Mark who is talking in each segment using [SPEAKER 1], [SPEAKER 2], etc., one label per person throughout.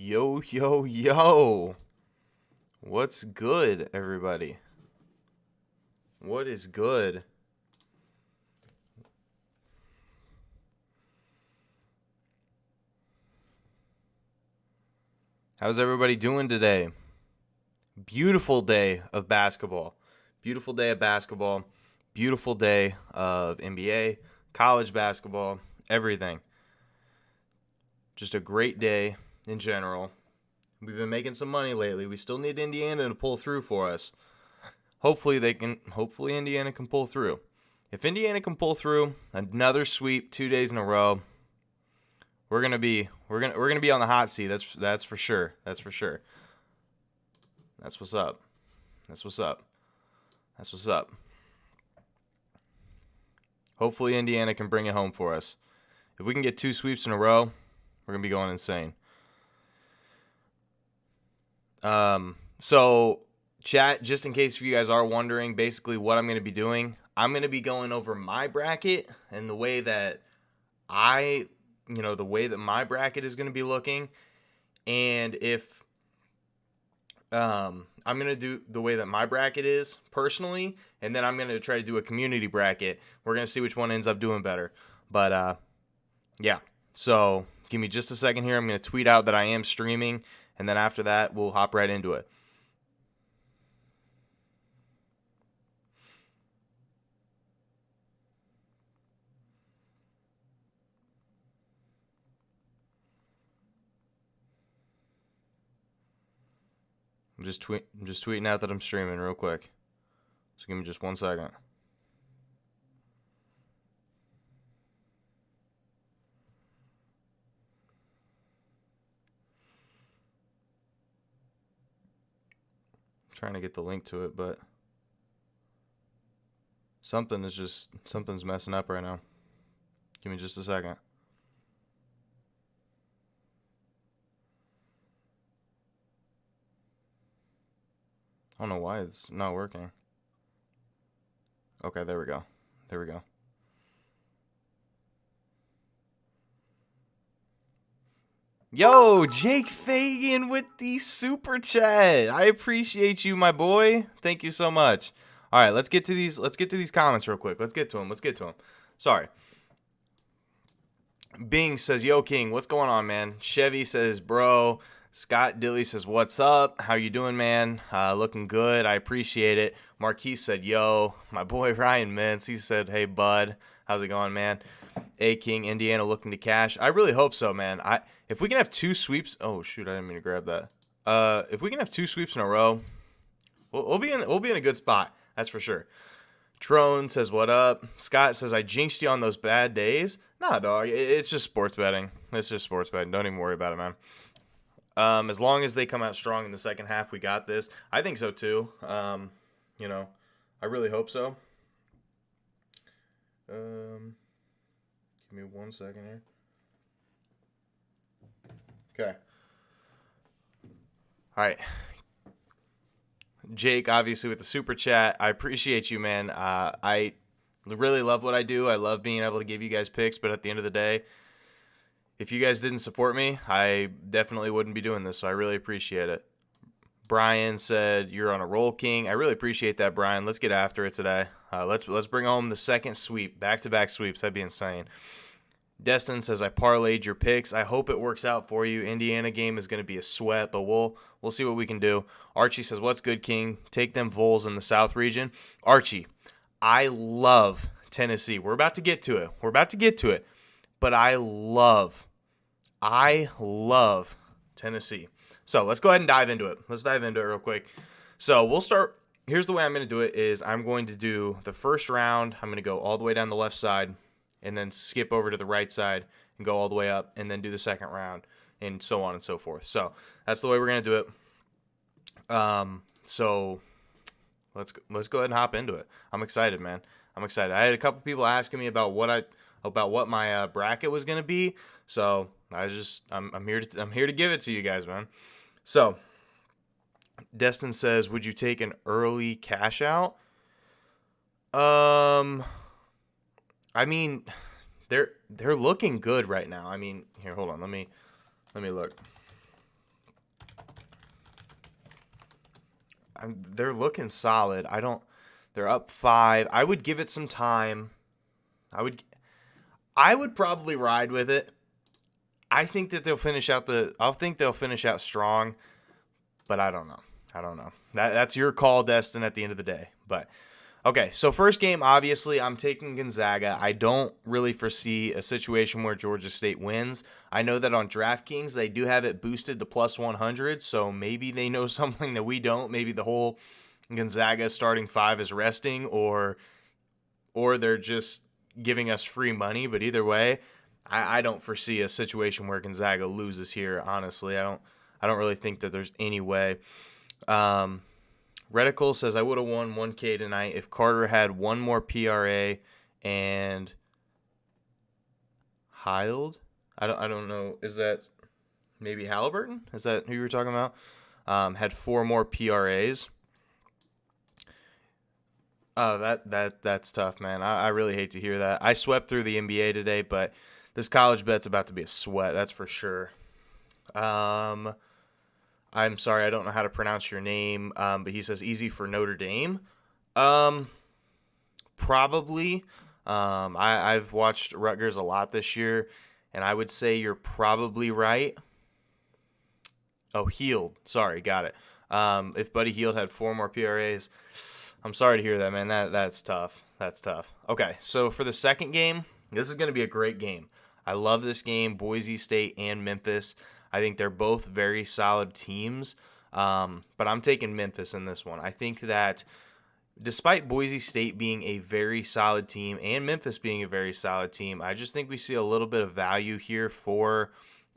[SPEAKER 1] Yo, yo, yo. What's good, everybody? What is good? How's everybody doing today? Beautiful day of basketball. Beautiful day of basketball. Beautiful day of NBA, college basketball, everything. Just a great day in general. We've been making some money lately. We still need Indiana to pull through for us. Hopefully Indiana can pull through. If Indiana can pull through another sweep 2 days in a row, we're gonna be on the hot seat. That's for sure. That's for sure. That's what's up. That's what's up. That's what's up. Hopefully Indiana can bring it home for us. If we can get 2 sweeps in a row, we're gonna be going insane. So chat, just in case you guys are wondering, basically what I'm going to be doing, I'm going to be going over my bracket and the way that my bracket is going to be looking. And if I'm going to do the way that my bracket is personally, and then I'm going to try to do a community bracket. We're going to see which one ends up doing better. But yeah, so give me just a second here. I'm going to tweet out that I am streaming, and then after that, we'll hop right into it. I'm just tweeting out that I'm streaming real quick. So give me just 1 second. I'm trying to get the link to it, but something's messing up right now. Give me just a second. I don't know why it's not working. Okay, there we go. There we go. Yo, Jake Fagan with the super chat. I appreciate you, my boy. Thank you so much. All right, let's get to these comments real quick. Let's get to them. Sorry. Bing says, "Yo, King, what's going on, man?" Chevy says, "Bro." Scott Dilly says, "What's up? How you doing, man? Looking good. I appreciate it." Marquise said, "Yo." My boy Ryan Mintz, he said, "Hey, bud. How's it going, man?" A King, Indiana looking to cash. I really hope so, man. If we can have 2 sweeps. Oh, shoot. I didn't mean to grab that. If we can have 2 sweeps in a row, we'll be in a good spot. That's for sure. Trone says, "What up?" Scott says, "I jinxed you on those bad days." Nah, dog. It's just sports betting. It's just sports betting. Don't even worry about it, man. As long as they come out strong in the second half, we got this. I think so too. I really hope so. Give me 1 second here. Okay. All right. Jake, obviously with the super chat, I appreciate you, man. I really love what I do. I love being able to give you guys picks, but at the end of the day, if you guys didn't support me, I definitely wouldn't be doing this, so I really appreciate it. Brian said, "You're on a roll, King." I really appreciate that, Brian. Let's get after it today. Let's bring home the second sweep, back-to-back sweeps. That'd be insane. Destin says, "I parlayed your picks. I hope it works out for you. Indiana game is going to be a sweat, but we'll see what we can do." Archie says, "What's good, King? Take them Vols in the South region." Archie, I love Tennessee. We're about to get to it. But I love Tennessee. So let's go ahead and dive into it. Let's dive into it real quick. So we'll start. Here's the way I'm going to do it is I'm going to do the first round. I'm going to go all the way down the left side and then skip over to the right side and go all the way up and then do the second round and so on and so forth. So that's the way we're going to do it. So let's go ahead and hop into it. I'm excited, man. I'm excited. I had a couple people asking me about what my bracket was going to be. So I'm here to give it to you guys, man. So Destin says, "Would you take an early cash out?" I mean, they're looking good right now. I mean, here, hold on. Let me look. they're looking solid. They're up 5. I would give it some time. I would probably ride with it. I think that I think they'll finish out strong, but I don't know. That's your call, Destin, at the end of the day. But okay, so first game, obviously, I'm taking Gonzaga. I don't really foresee a situation where Georgia State wins. I know that on DraftKings, they do have it boosted to plus 100, so maybe they know something that we don't. Maybe the whole Gonzaga starting 5 is resting, or they're just giving us free money. But either way, I don't foresee a situation where Gonzaga loses here, honestly. I don't really think that there's any way. Reticle says, I would have won 1K tonight if Carter had one more PRA and Hild. I don't know. Is that maybe Halliburton? Is that who you were talking about? Had 4 more PRAs. Oh, that's tough, man. I really hate to hear that. I swept through the NBA today, but this college bet's about to be a sweat. That's for sure. I'm sorry, I don't know how to pronounce your name, but he says easy for Notre Dame. Probably. I've watched Rutgers a lot this year, and I would say you're probably right. Oh, Hield. Sorry, got it. If Buddy Hield had 4 more PRAs, I'm sorry to hear that, man. That's tough. That's tough. Okay, so for the second game, this is going to be a great game. I love this game, Boise State and Memphis. I think they're both very solid teams, but I'm taking Memphis in this one. I think that despite Boise State being a very solid team and Memphis being a very solid team, I just think we see a little bit of value here for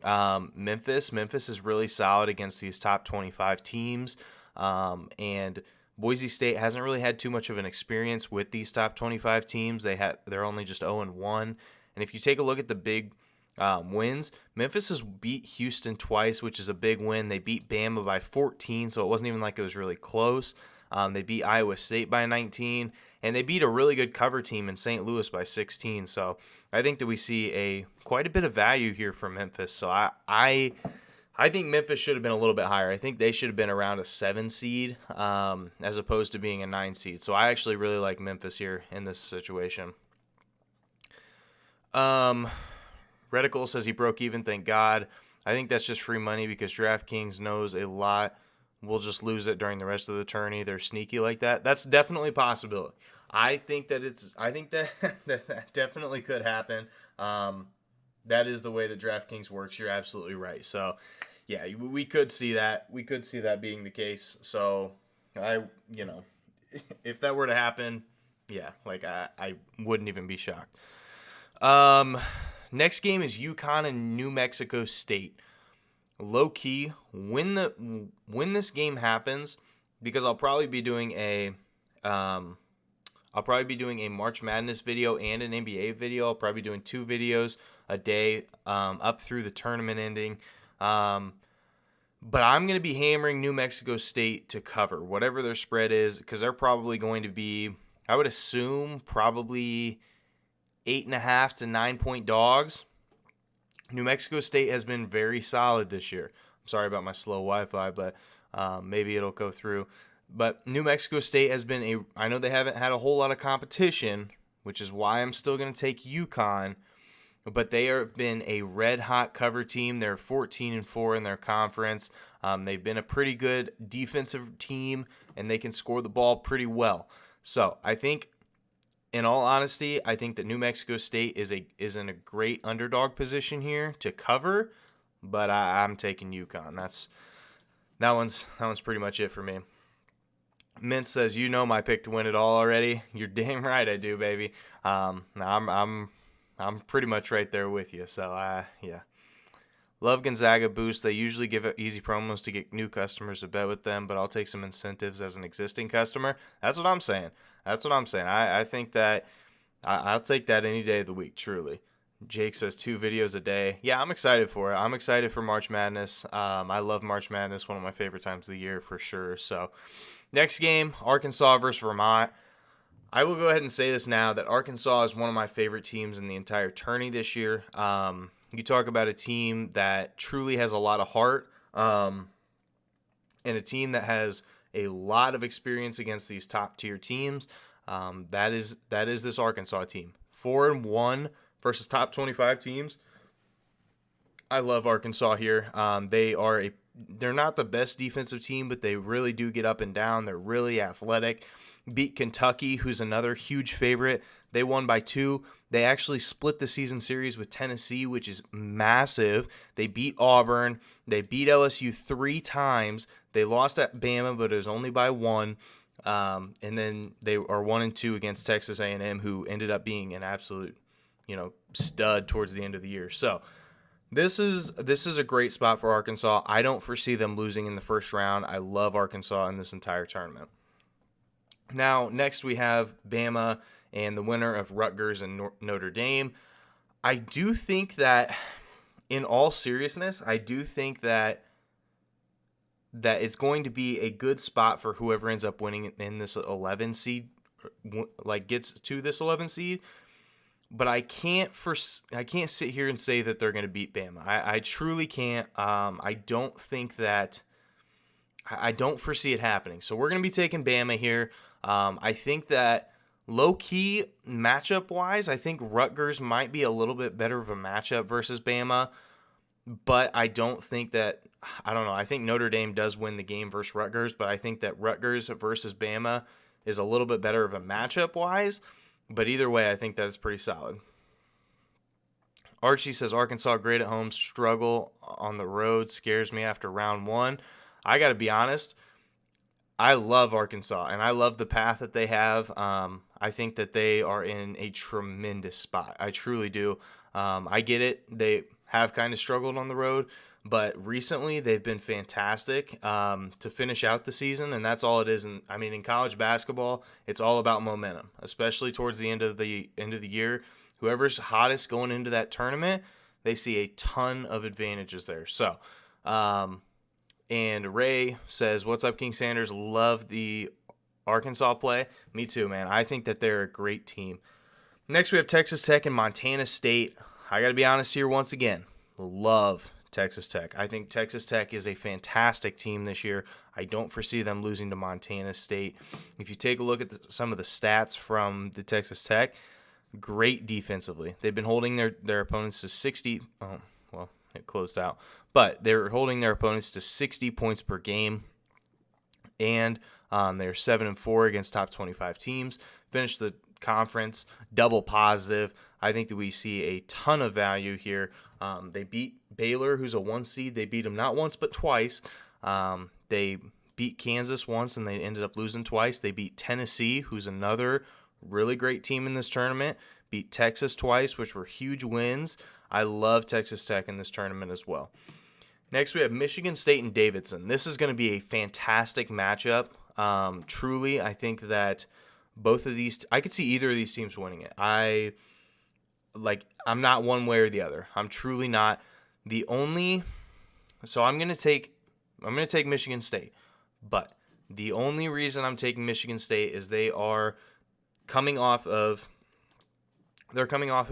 [SPEAKER 1] Memphis. Memphis is really solid against these top 25 teams, and Boise State hasn't really had too much of an experience with these top 25 teams. They're only just 0-1, and if you take a look at the big wins, Memphis has beat Houston twice, which is a big win. They beat Bama by 14, so it wasn't even like it was really close. They beat Iowa State by 19, and they beat a really good cover team in St. Louis by 16. So I think that we see quite a bit of value here from Memphis. So I think Memphis should have been a little bit higher. I think they should have been around a 7 seed as opposed to being a 9 seed. So I actually really like Memphis here in this situation. Reticle says he broke even, thank God. I think that's just free money because DraftKings knows a lot. We'll just lose it during the rest of the tourney. They're sneaky like that. That's definitely a possibility. I think that that definitely could happen. That is the way that DraftKings works. You're absolutely right. So, yeah, we could see that. We could see that being the case. So, if that were to happen, yeah, I wouldn't even be shocked. Next game is UConn and New Mexico State. Low key, when this game happens, because I'll probably be doing a March Madness video and an NBA video. I'll probably be doing 2 videos a day up through the tournament ending. But I'm going to be hammering New Mexico State to cover whatever their spread is, because they're probably going to be, I would assume, probably 8.5 to 9-point dogs. New Mexico State has been very solid this year. I'm sorry about my slow Wi-Fi, but maybe it'll go through. But New Mexico State has been I know they haven't had a whole lot of competition, which is why I'm still going to take UConn, but they have been a red-hot cover team. They're 14-4 in their conference. They've been a pretty good defensive team, and they can score the ball pretty well. So I think, in all honesty, I think that New Mexico State is in a great underdog position here to cover, but I'm taking UConn. That one's pretty much it for me. Mint says, my pick to win it all already. You're damn right I do, baby. I'm pretty much right there with you. So yeah. Love Gonzaga boost. They usually give easy promos to get new customers to bet with them, but I'll take some incentives as an existing customer. That's what I'm saying. I think that I'll take that any day of the week, truly. Jake says 2 videos a day. Yeah, I'm excited for it. I'm excited for March Madness. I love March Madness, one of my favorite times of the year for sure. So next game, Arkansas versus Vermont. I will go ahead and say this now, that Arkansas is one of my favorite teams in the entire tourney this year. You talk about a team that truly has a lot of heart, and a team that has a lot of experience against these top tier teams. That is this Arkansas team. 4-1 versus top 25 teams. I love Arkansas here. They're not the best defensive team, but they really do get up and down. They're really athletic. Beat Kentucky, who's another huge favorite. They won by 2. They actually split the season series with Tennessee, which is massive. They beat Auburn. They beat LSU 3 times. They lost at Bama, but it was only by 1. And then they are 1-2 against Texas A&M, who ended up being an absolute, stud towards the end of the year. So this is a great spot for Arkansas. I don't foresee them losing in the first round. I love Arkansas in this entire tournament. Now, next we have Bama and the winner of Rutgers and Notre Dame. I do think that, in all seriousness, that it's going to be a good spot for whoever ends up winning in this 11 seed, gets to this 11 seed. But I can't sit here and say that they're going to beat Bama. I truly can't. I don't foresee it happening. So we're going to be taking Bama here. I think that low-key matchup-wise, I think Rutgers might be a little bit better of a matchup versus Bama. But I don't think that – I don't know. I think Notre Dame does win the game versus Rutgers. But I think that Rutgers versus Bama is a little bit better of a matchup-wise. But either way, I think that is pretty solid. Archie says, Arkansas great at home, struggle on the road, scares me after round 1. I got to be honest, I love Arkansas, and I love the path that they have. I think that they are in a tremendous spot. I truly do. I get it. They have kind of struggled on the road, but recently they've been fantastic to finish out the season, and that's all it is. And I mean, in college basketball, it's all about momentum, especially towards the end of the year. Whoever's hottest going into that tournament, they see a ton of advantages there. So, and Ray says, "What's up, King Sanders? Love the Arkansas play." Me too, man. I think that they're a great team. Next, we have Texas Tech and Montana State. I got to be honest here once again. Love Texas Tech. I think Texas Tech is a fantastic team this year. I don't foresee them losing to Montana State. If you take a look at some of the stats from the Texas Tech, great defensively. They've been holding their opponents to 60. Oh, well, it closed out. But they're holding their opponents to 60 points per game. And they're 7-4 against top 25 teams. Finished the conference double positive. I think that we see a ton of value here. They beat Baylor, who's a 1 seed. They beat them not once but twice. They beat Kansas once, and they ended up losing twice. They beat Tennessee, who's another really great team in this tournament. Beat Texas twice, which were huge wins. I love Texas Tech in this tournament as well. Next, we have Michigan State and Davidson. This is going to be a fantastic matchup. Truly, I think that both of these, I could see either of these teams winning it. I'm not one way or the other. I'm truly not. So I'm going to take Michigan State. But the only reason I'm taking Michigan State is they're coming off of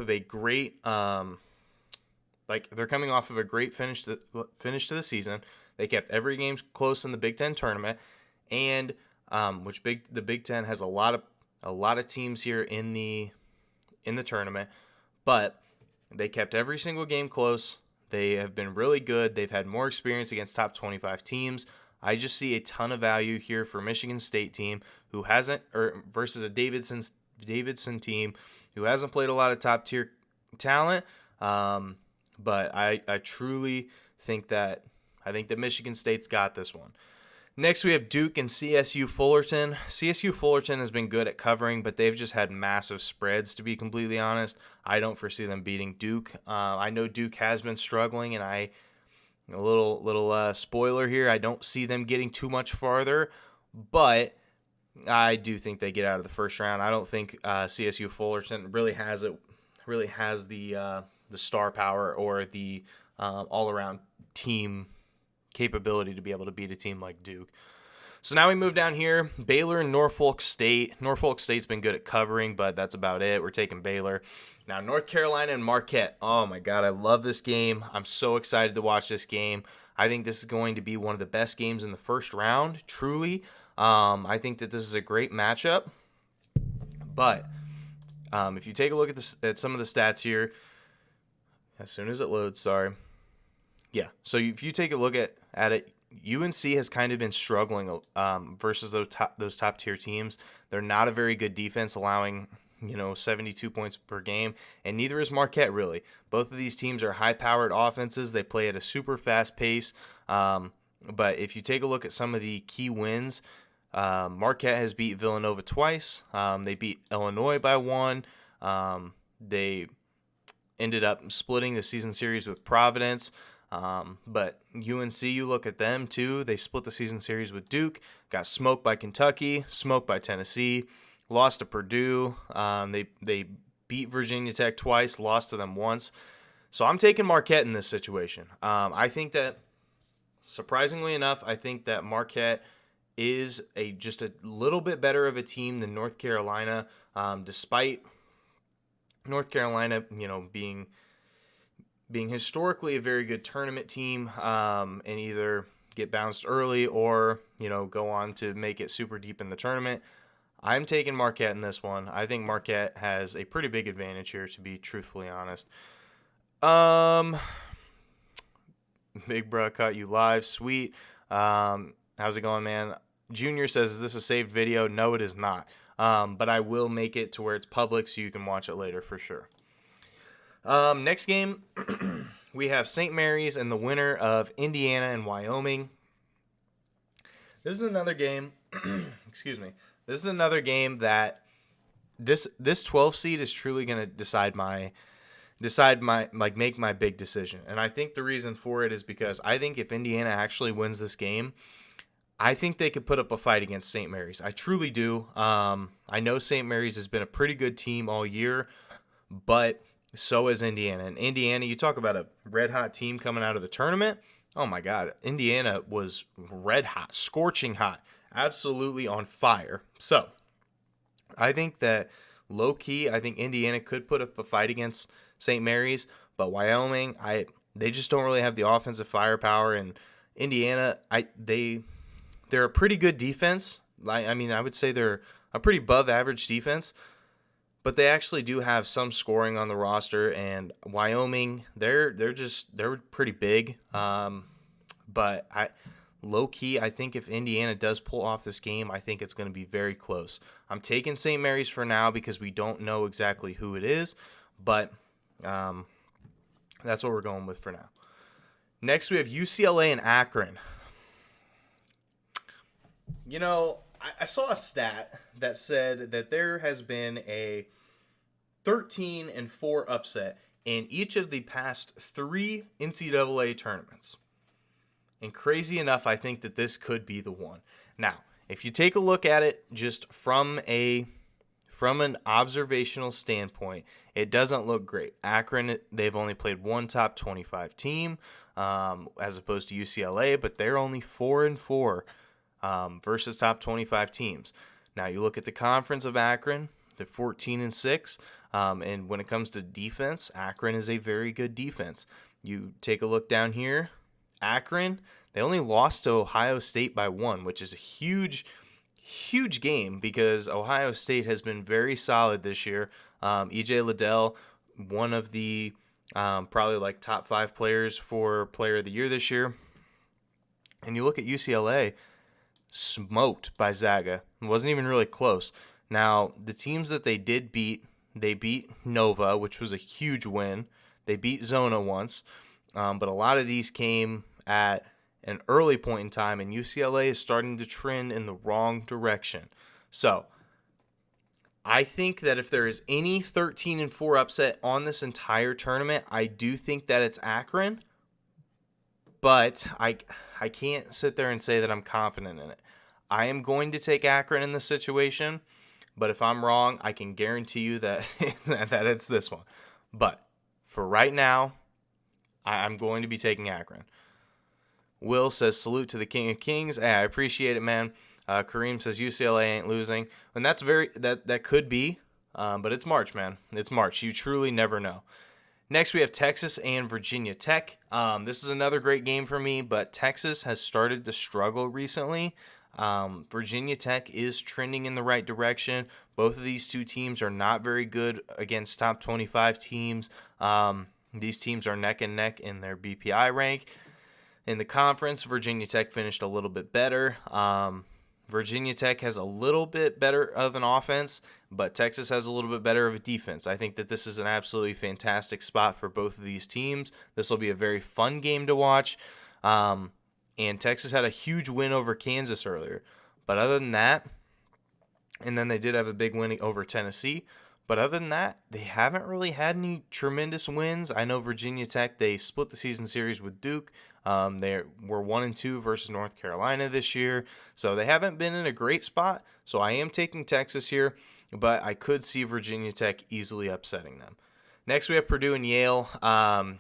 [SPEAKER 1] a great finish to the season. They kept every game close in the Big Ten tournament, and the Big Ten has a lot of teams here in the tournament, but they kept every single game close. They have been really good. They've had more experience against top 25 teams. I just see a ton of value here for Michigan State team versus a Davidson team who hasn't played a lot of top tier talent. But I truly think that Michigan State's got this one. Next, we have Duke and CSU Fullerton. CSU Fullerton has been good at covering, but they've just had massive spreads, to be completely honest. I don't foresee them beating Duke. I know Duke has been struggling, and a little spoiler here, I don't see them getting too much farther, but I do think they get out of the first round. I don't think CSU Fullerton really has the star power or the all-around team capability to be able to beat a team like Duke. So now we move down here, Baylor and Norfolk State. Norfolk State's been good at covering, but that's about it. We're taking Baylor. Now North Carolina and Marquette. Oh my God, I love this game. I'm so excited to watch this game. I think this is going to be one of the best games in the first round, truly. I think that this is a great matchup, but if you take a look at some of the stats here, as soon as it loads, sorry. Yeah, so if you take a look at it, UNC has kind of been struggling versus those top tier teams. They're not a very good defense, allowing 72 points per game, and neither is Marquette really. Both of these teams are high-powered offenses. They play at a super fast pace. But if you take a look at some of the key wins, Marquette has beat Villanova twice. They beat Illinois by 1. They ended up splitting the season series with Providence. But UNC, you look at them too. They split the season series with Duke, got smoked by Kentucky, smoked by Tennessee, lost to Purdue. They beat Virginia Tech twice, lost to them once. So I'm taking Marquette in this situation. I think that, surprisingly enough, I think that Marquette is just a little bit better of a team than North Carolina, despite North Carolina, being historically a very good tournament team, and either get bounced early or, go on to make it super deep in the tournament. I'm taking Marquette in this one. I think Marquette has a pretty big advantage here, to be truthfully honest. Big Bruh caught you live. Sweet. How's it going, man? Junior says, is this a saved video? No, it is not. But I will make it to where it's public so you can watch it later for sure. Next game, we have St. Mary's and the winner of Indiana and Wyoming. This is another game. Excuse me. This is another game that this 12 seed is truly going to make my big decision. And I think the reason for it is because I think if Indiana actually wins this game, I think they could put up a fight against St. Mary's. I truly do. I know St. Mary's has been a pretty good team all year, but so is Indiana. And Indiana, you talk about a red-hot team coming out of the tournament. Oh, my God. Indiana was red-hot, scorching hot, absolutely on fire. So I think that low-key, I think Indiana could put up a fight against St. Mary's, but Wyoming, they just don't really have the offensive firepower. And Indiana, they're a pretty good defense. I would say they're a pretty above-average defense. But they actually do have some scoring on the roster, and Wyoming, they're pretty big. But low key, I think if Indiana does pull off this game, I think it's going to be very close. I'm taking St. Mary's for now because we don't know exactly who it is, but that's what we're going with for now. Next, we have UCLA and Akron. I saw a stat that said that there has been a 13-4 upset in each of the past 3 NCAA tournaments. And crazy enough, I think that this could be the one. Now, if you take a look at it just from an observational standpoint, it doesn't look great. Akron, they've only played one top 25 team, as opposed to UCLA, but they're only 4-4. Versus top 25 teams. Now you look at the conference of Akron, they're 14-6, and when it comes to defense, Akron is a very good defense. You take a look down here, Akron, they only lost to Ohio State by 1, which is a huge game because Ohio State has been very solid this year. E.J. Liddell, one of the probably top 5 players for Player of the Year this year. And you look at UCLA, smoked by Zaga. It wasn't even really close. Now, the teams that they did beat, they beat Nova, which was a huge win. They beat Zona once. But a lot of these came at an early point in time, and UCLA is starting to trend in the wrong direction. So, I think that if there is any 13-4 upset on this entire tournament, I do think that it's Akron. But I can't sit there and say that I'm confident in it. I am going to take Akron in this situation, but if I'm wrong, I can guarantee you that that it's this one. But for right now, I'm going to be taking Akron. Will says, salute to the King of Kings. Hey, I appreciate it, man. Kareem says UCLA ain't losing. And that's that could be, but it's March, man. It's March. You truly never know. Next, we have Texas and Virginia Tech. This is another great game for me, but Texas has started to struggle recently. Virginia Tech is trending in the right direction. Both of these two teams are not very good against top 25 teams. These teams are neck and neck in their BPI rank. In the conference, Virginia Tech finished a little bit better. Virginia Tech has a little bit better of an offense, but Texas has a little bit better of a defense. I think that this is an absolutely fantastic spot for both of these teams. This will be a very fun game to watch. And Texas had a huge win over Kansas earlier. But other than that, and then they did have a big win over Tennessee. But other than that, they haven't really had any tremendous wins. I know Virginia Tech, they split the season series with Duke. They were 1-2 versus North Carolina this year. So they haven't been in a great spot. So I am taking Texas here, but I could see Virginia Tech easily upsetting them. Next, we have Purdue and Yale.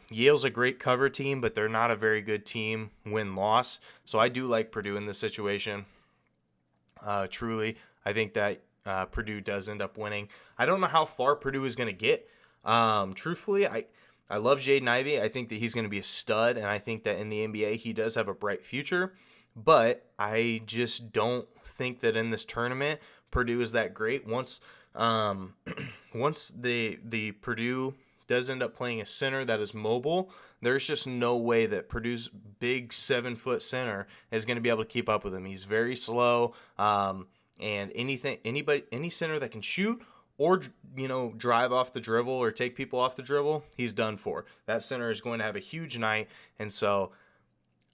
[SPEAKER 1] Yale's a great cover team, but they're not a very good team win-loss. So I do like Purdue in this situation. Truly, I think that Purdue does end up winning. I don't know how far Purdue is going to get. Truthfully, I love Jaden Ivey. I think that he's going to be a stud, and I think that in the NBA he does have a bright future. But I just don't think that in this tournament Purdue is that great. Once the Purdue does end up playing a center that is mobile, there's just no way that Purdue's big 7-foot center is going to be able to keep up with him. He's very slow, and any center that can shoot or drive off the dribble or take people off the dribble, he's done for. That center is going to have a huge night, and so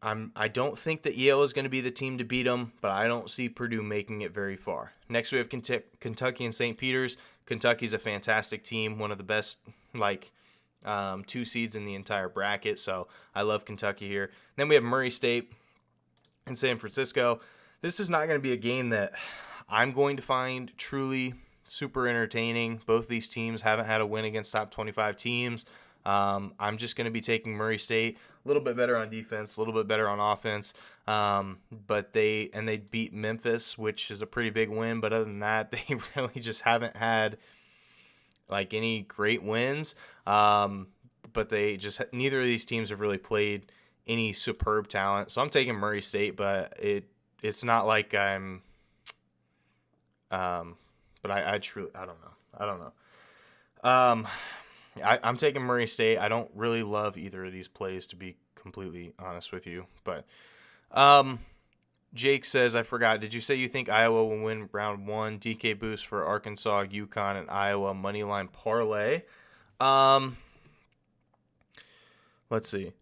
[SPEAKER 1] I don't think that Yale is going to be the team to beat them, but I don't see Purdue making it very far. Next, we have Kentucky and St. Peter's. Kentucky's a fantastic team, one of the best 2 seeds in the entire bracket, so I love Kentucky here. Then we have Murray State and San Francisco. This is not going to be a game that I'm going to find truly super entertaining. Both these teams haven't had a win against top 25 teams. I'm just going to be taking Murray State. A little bit better on defense, a little bit better on offense. But they beat Memphis, which is a pretty big win. But other than that, they really just haven't had any great wins. But neither of these teams have really played any superb talent. So I'm taking Murray State, but it's not like I'm. But I truly I don't know. I'm taking Murray State. I don't really love either of these plays, to be completely honest with you. But Jake says, I forgot, did you say you think Iowa will win round 1? DK boost for Arkansas, UConn, and Iowa Moneyline parlay. Let's see.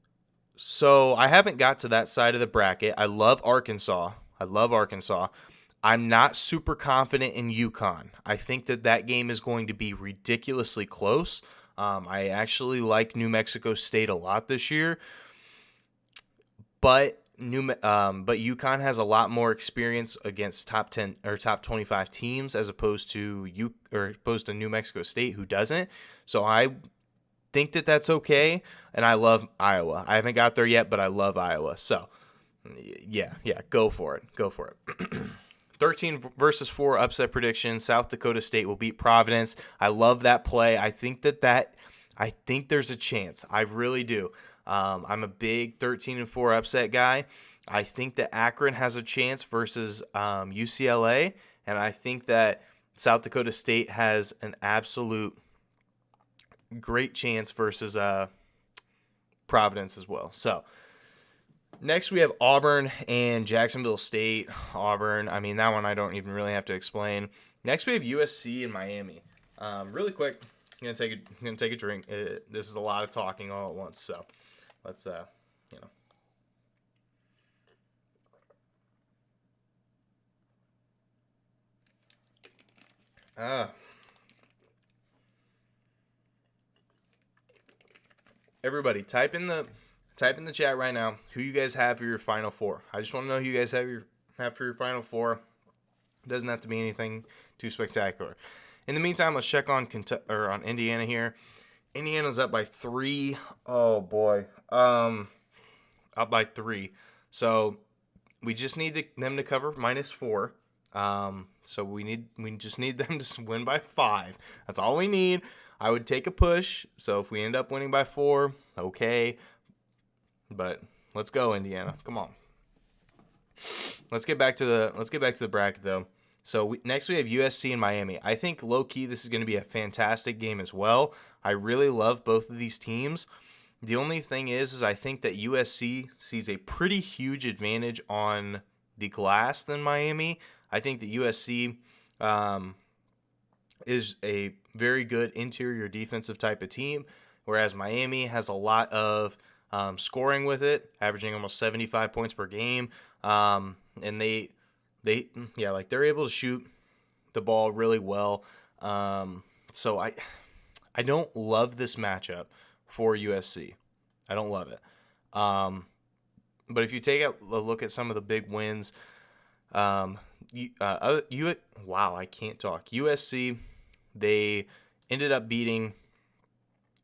[SPEAKER 1] So I haven't got to that side of the bracket. I love Arkansas. I'm not super confident in UConn. I think that game is going to be ridiculously close. I actually like New Mexico State a lot this year, but UConn has a lot more experience against top 10 or top 25 teams as opposed to New Mexico State, who doesn't. So I think that that's okay, and I love Iowa. I haven't got there yet, but I love Iowa. So yeah, go for it. 13 versus 4 upset prediction. South Dakota State will beat Providence. I love that play. I think I think there's a chance. I really do. I'm a big 13-4 upset guy. I think that Akron has a chance versus UCLA, and I think that South Dakota State has an absolute great chance versus Providence as well. So next, we have Auburn and Jacksonville State. Auburn, I mean, that one I don't even really have to explain. Next, we have USC and Miami. Really quick, I'm gonna take a drink. This is a lot of talking all at once, so let's everybody type in the chat right now who you guys have for your Final Four. I just want to know who you guys have for your Final Four. It doesn't have to be anything too spectacular. In the meantime, let's check on on Indiana here. Indiana's up by 3. Oh boy, up by 3. So we just need them to cover -4. So we just need them to win by 5. That's all we need. I would take a push. So if we end up winning by 4, okay. But let's go, Indiana. Come on. let's get back to the bracket though. So next we have USC and Miami. I think low key this is going to be a fantastic game as well. I really love both of these teams. The only thing is I think that USC sees a pretty huge advantage on the glass than Miami. I think that USC is a very good interior defensive type of team, whereas Miami has a lot of scoring with it, averaging almost 75 points per game. And they're able to shoot the ball really well. So I don't love this matchup for USC. I don't love it. But if you take a look at some of the big wins, wow, I can't talk. USC, they ended up beating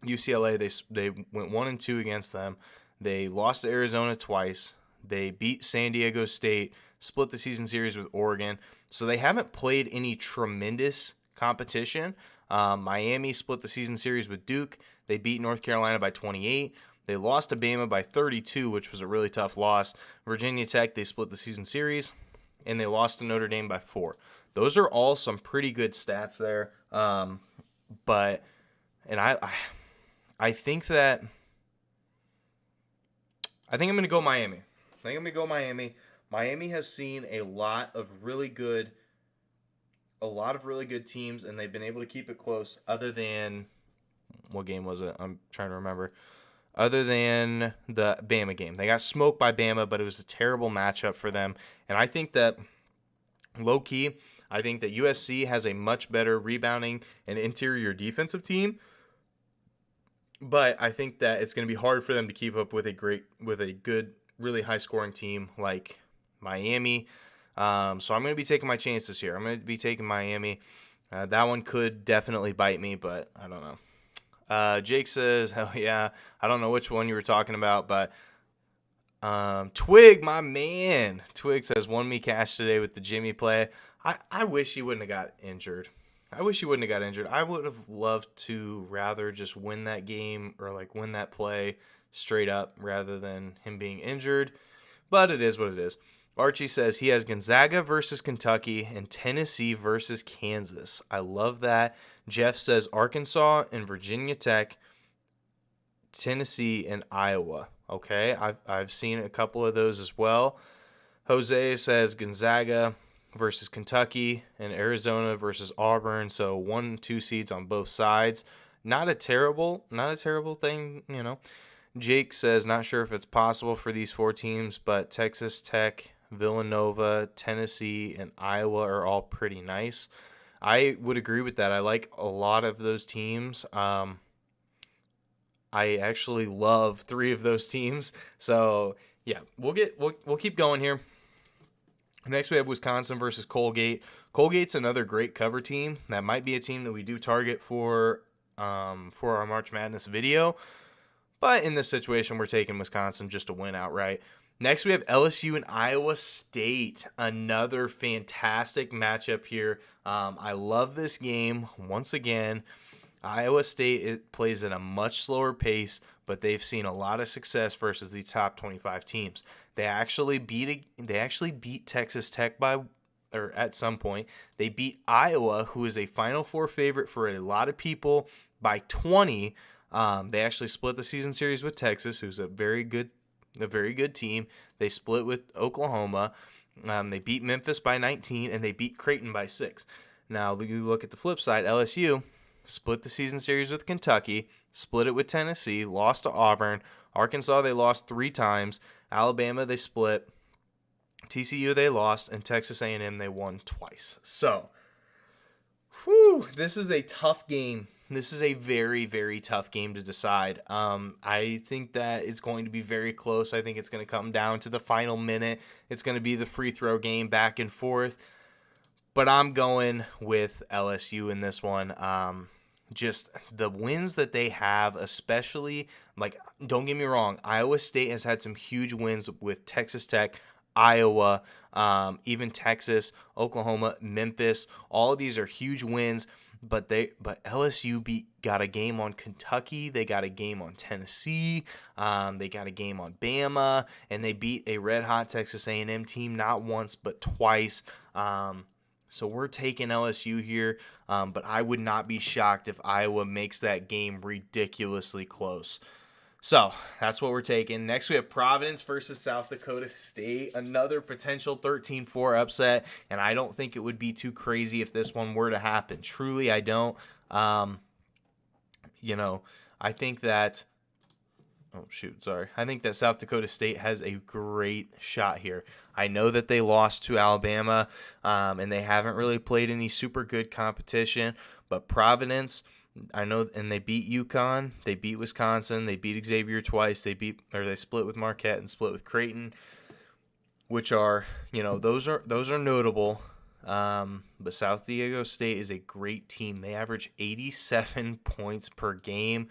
[SPEAKER 1] UCLA. They went 1-2 against them. They lost to Arizona twice. They beat San Diego State, split the season series with Oregon. So they haven't played any tremendous competition. Miami split the season series with Duke. They beat North Carolina by 28. They lost to Bama by 32, which was a really tough loss. Virginia Tech, they split the season series, and they lost to Notre Dame by 4. Those are all some pretty good stats there. I think I'm going to go Miami. Miami has seen a lot of really good teams, and they've been able to keep it close. Other than, what game was it? I'm trying to remember. Other than the Bama game, they got smoked by Bama, but it was a terrible matchup for them. And I think that low key, I think that USC has a much better rebounding and interior defensive team. But I think that it's going to be hard for them to keep up with a good, really high scoring team like Miami. So I'm going to be taking my chances here. I'm going to be taking Miami. That one could definitely bite me, but I don't know. Jake says, hell yeah. I don't know which one you were talking about, but Twig, my man. Twig says, won me cash today with the Jimmy play. I wish he wouldn't have got injured. I would have loved to rather just win that game or like win that play straight up rather than him being injured. But it is what it is. Archie says he has Gonzaga versus Kentucky and Tennessee versus Kansas. I love that. Jeff says Arkansas and Virginia Tech, Tennessee and Iowa. Okay, I've seen a couple of those as well. Jose says Gonzaga versus Kentucky and Arizona versus Auburn. So 1-2 seeds on both sides. Not a terrible thing, you know. Jake says not sure if it's possible for these 4 teams, but Texas Tech, Villanova, Tennessee, and Iowa are all pretty nice. I would agree with that. I like a lot of those teams. I actually love 3 of those teams. So yeah, we'll keep going here. Next we have Wisconsin versus Colgate. Colgate's another great cover team. That might be a team that we do target for our March Madness video. But in this situation, we're taking Wisconsin just to win outright. Next, we have LSU and Iowa State. Another fantastic matchup here. I love this game. Once again, Iowa State plays at a much slower pace, but they've seen a lot of success versus the top 25 teams. They actually beat Texas Tech at some point. They beat Iowa, who is a Final Four favorite for a lot of people, by 20. They actually split the season series with Texas, who's a very good team. They split with Oklahoma. They beat Memphis by 19, and they beat Creighton by 6. Now, you look at the flip side. LSU split the season series with Kentucky, split it with Tennessee, lost to Auburn. Arkansas, they lost 3 times. Alabama, they split. TCU, they lost. And Texas A&M, they won twice. So, this is a tough game. This is a very, very tough game to decide. I think that it's going to be very close. I think it's going to come down to the final minute. It's going to be the free throw game back and forth. But I'm going with LSU in this one. Just the wins that they have, especially, like, don't get me wrong, Iowa State has had some huge wins with Texas Tech, Iowa, even Texas, Oklahoma, Memphis. All of these are huge wins. but LSU got a game on Kentucky, they got a game on Tennessee, they got a game on Bama, and they beat a red hot Texas A&M team not once but twice. So we're taking LSU here, but I would not be shocked if Iowa makes that game ridiculously close. So that's what we're taking. Next, we have Providence versus South Dakota State. Another potential 13-4 upset, and I don't think it would be too crazy if this one were to happen. Truly, I don't. I think that I think that South Dakota State has a great shot here. I know that they lost to Alabama, and they haven't really played any super good competition, but Providence, I know, and they beat UConn, they beat Wisconsin, they beat Xavier twice, they split with Marquette and split with Creighton, which are, those are notable. But South Diego State is a great team. They average 87 points per game.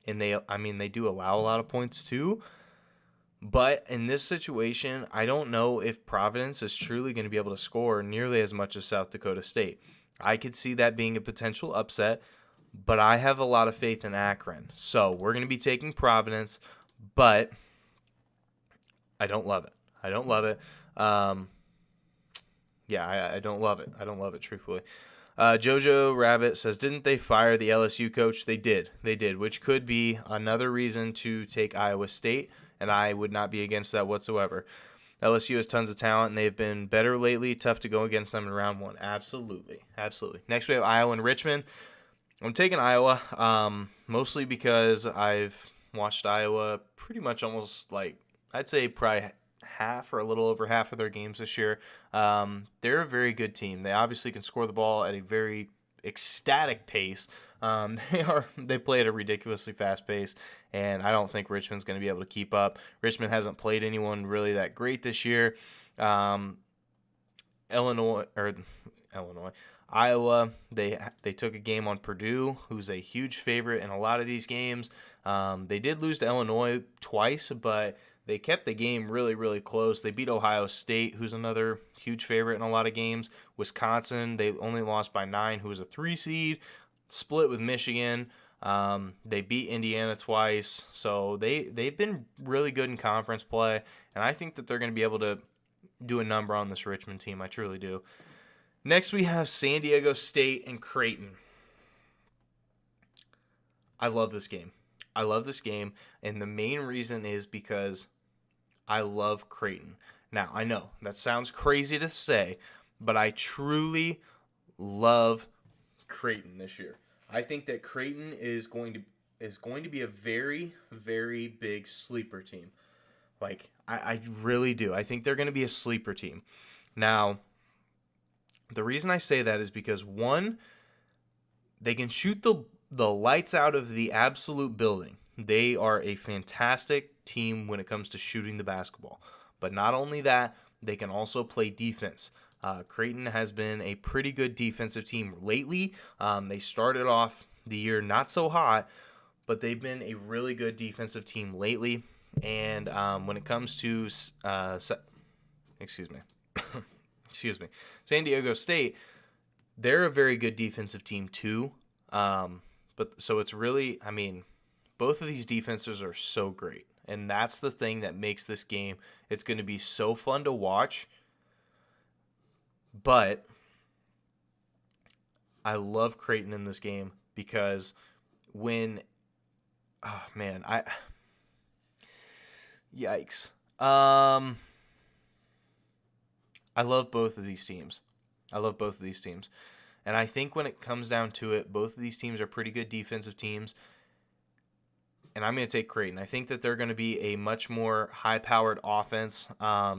[SPEAKER 1] And they do allow a lot of points too. But in this situation, I don't know if Providence is truly going to be able to score nearly as much as South Dakota State. I could see that being a potential upset, but I have a lot of faith in Akron. So we're going to be taking Providence, but I don't love it. I don't love it. I don't love it. I don't love it, truthfully. Jojo Rabbit says, didn't they fire the LSU coach? They did, which could be another reason to take Iowa State, and I would not be against that whatsoever. LSU has tons of talent, and they've been better lately. Tough to go against them in round one. Absolutely. Next, we have Iowa and Richmond. I'm taking Iowa, mostly because I've watched Iowa pretty much almost I'd say probably half or a little over half of their games this year. They're a very good team. They obviously can score the ball at a very ecstatic pace. They play at a ridiculously fast pace, and I don't think Richmond's going to be able to keep up. Richmond hasn't played anyone really that great this year. Iowa, they took a game on Purdue, who's a huge favorite in a lot of these games. They did lose to Illinois twice, but they kept the game really, really close. They beat Ohio State, who's another huge favorite in a lot of games. Wisconsin, they only lost by 9, who was a 3 seed. Split with Michigan. They beat Indiana twice. So they've been really good in conference play, and I think that they're going to be able to do a number on this Richmond team. I truly do. Next, we have San Diego State and Creighton. I love this game. And the main reason is because I love Creighton. Now, I know that sounds crazy to say, but I truly love Creighton this year. I think that Creighton is going to be a very, very big sleeper team. I really do. I think they're going to be a sleeper team. Now, the reason I say that is because, one, they can shoot the lights out of the absolute building. They are a fantastic team when it comes to shooting the basketball. But not only that, they can also play defense. Creighton has been a pretty good defensive team lately. They started off the year not so hot, but they've been a really good defensive team lately. And when it comes to San Diego State, they're a very good defensive team too. But so it's really, both of these defenses are so great. And that's the thing that makes this game, it's going to be so fun to watch. But I love Creighton in this game because yikes. I love both of these teams. And I think when it comes down to it, both of these teams are pretty good defensive teams. And I'm going to take Creighton. I think that they're going to be a much more high-powered offense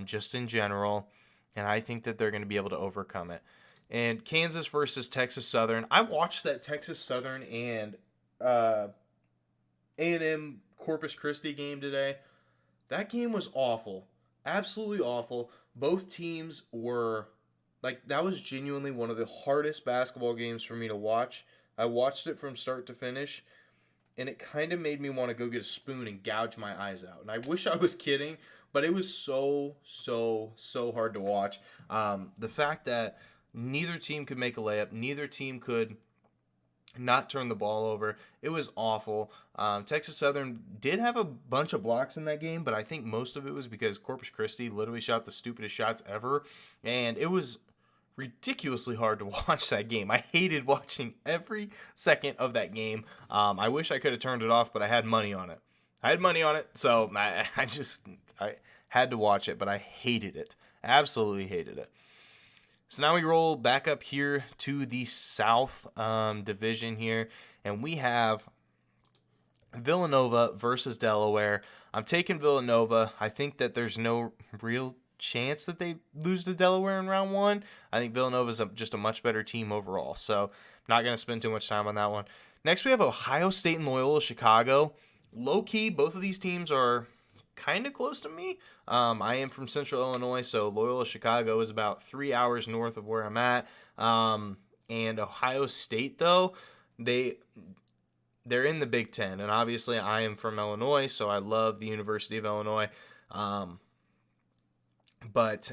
[SPEAKER 1] just in general. And I think that they're going to be able to overcome it. And Kansas versus Texas Southern. I watched that Texas Southern and A&M Corpus Christi game today. That game was awful. Absolutely awful. Both teams were, that was genuinely one of the hardest basketball games for me to watch. I watched it from start to finish, and it kind of made me want to go get a spoon and gouge my eyes out. And I wish I was kidding, but it was so hard to watch. The fact that, Neither team could make a layup. Neither team could not turn the ball over. It was awful. Texas Southern did have a bunch of blocks in that game, but I think most of it was because Corpus Christi literally shot the stupidest shots ever, and it was ridiculously hard to watch that game. I hated watching every second of that game. I wish I could have turned it off, but I had money on it. So I had to watch it, but I hated it. Absolutely hated it. So now we roll back up here to the South Division here, and we have Villanova versus Delaware. I'm taking Villanova. I think that there's no real chance that they lose to Delaware in round one. I think Villanova's just a much better team overall, so not going to spend too much time on that one. Next, we have Ohio State and Loyola Chicago. Low-key, both of these teams are kind of close to me. I am from Central Illinois, so Loyola Chicago is about 3 hours north of where I'm at. And Ohio State, though, they're in the Big Ten, and obviously I am from Illinois, so I love the University of Illinois. But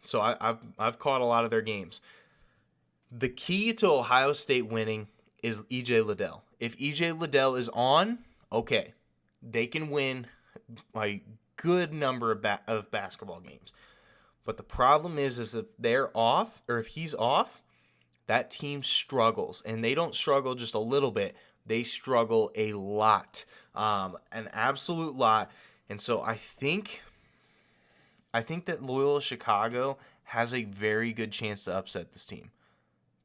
[SPEAKER 1] so I've caught a lot of their games. The key to Ohio State winning is E.J. Liddell. If E.J. Liddell is on, okay, they can win a good number of basketball games. But the problem is if they're off, or if he's off, that team struggles. And they don't struggle just a little bit. They struggle a lot. An absolute lot. And so I think that Loyola Chicago has a very good chance to upset this team.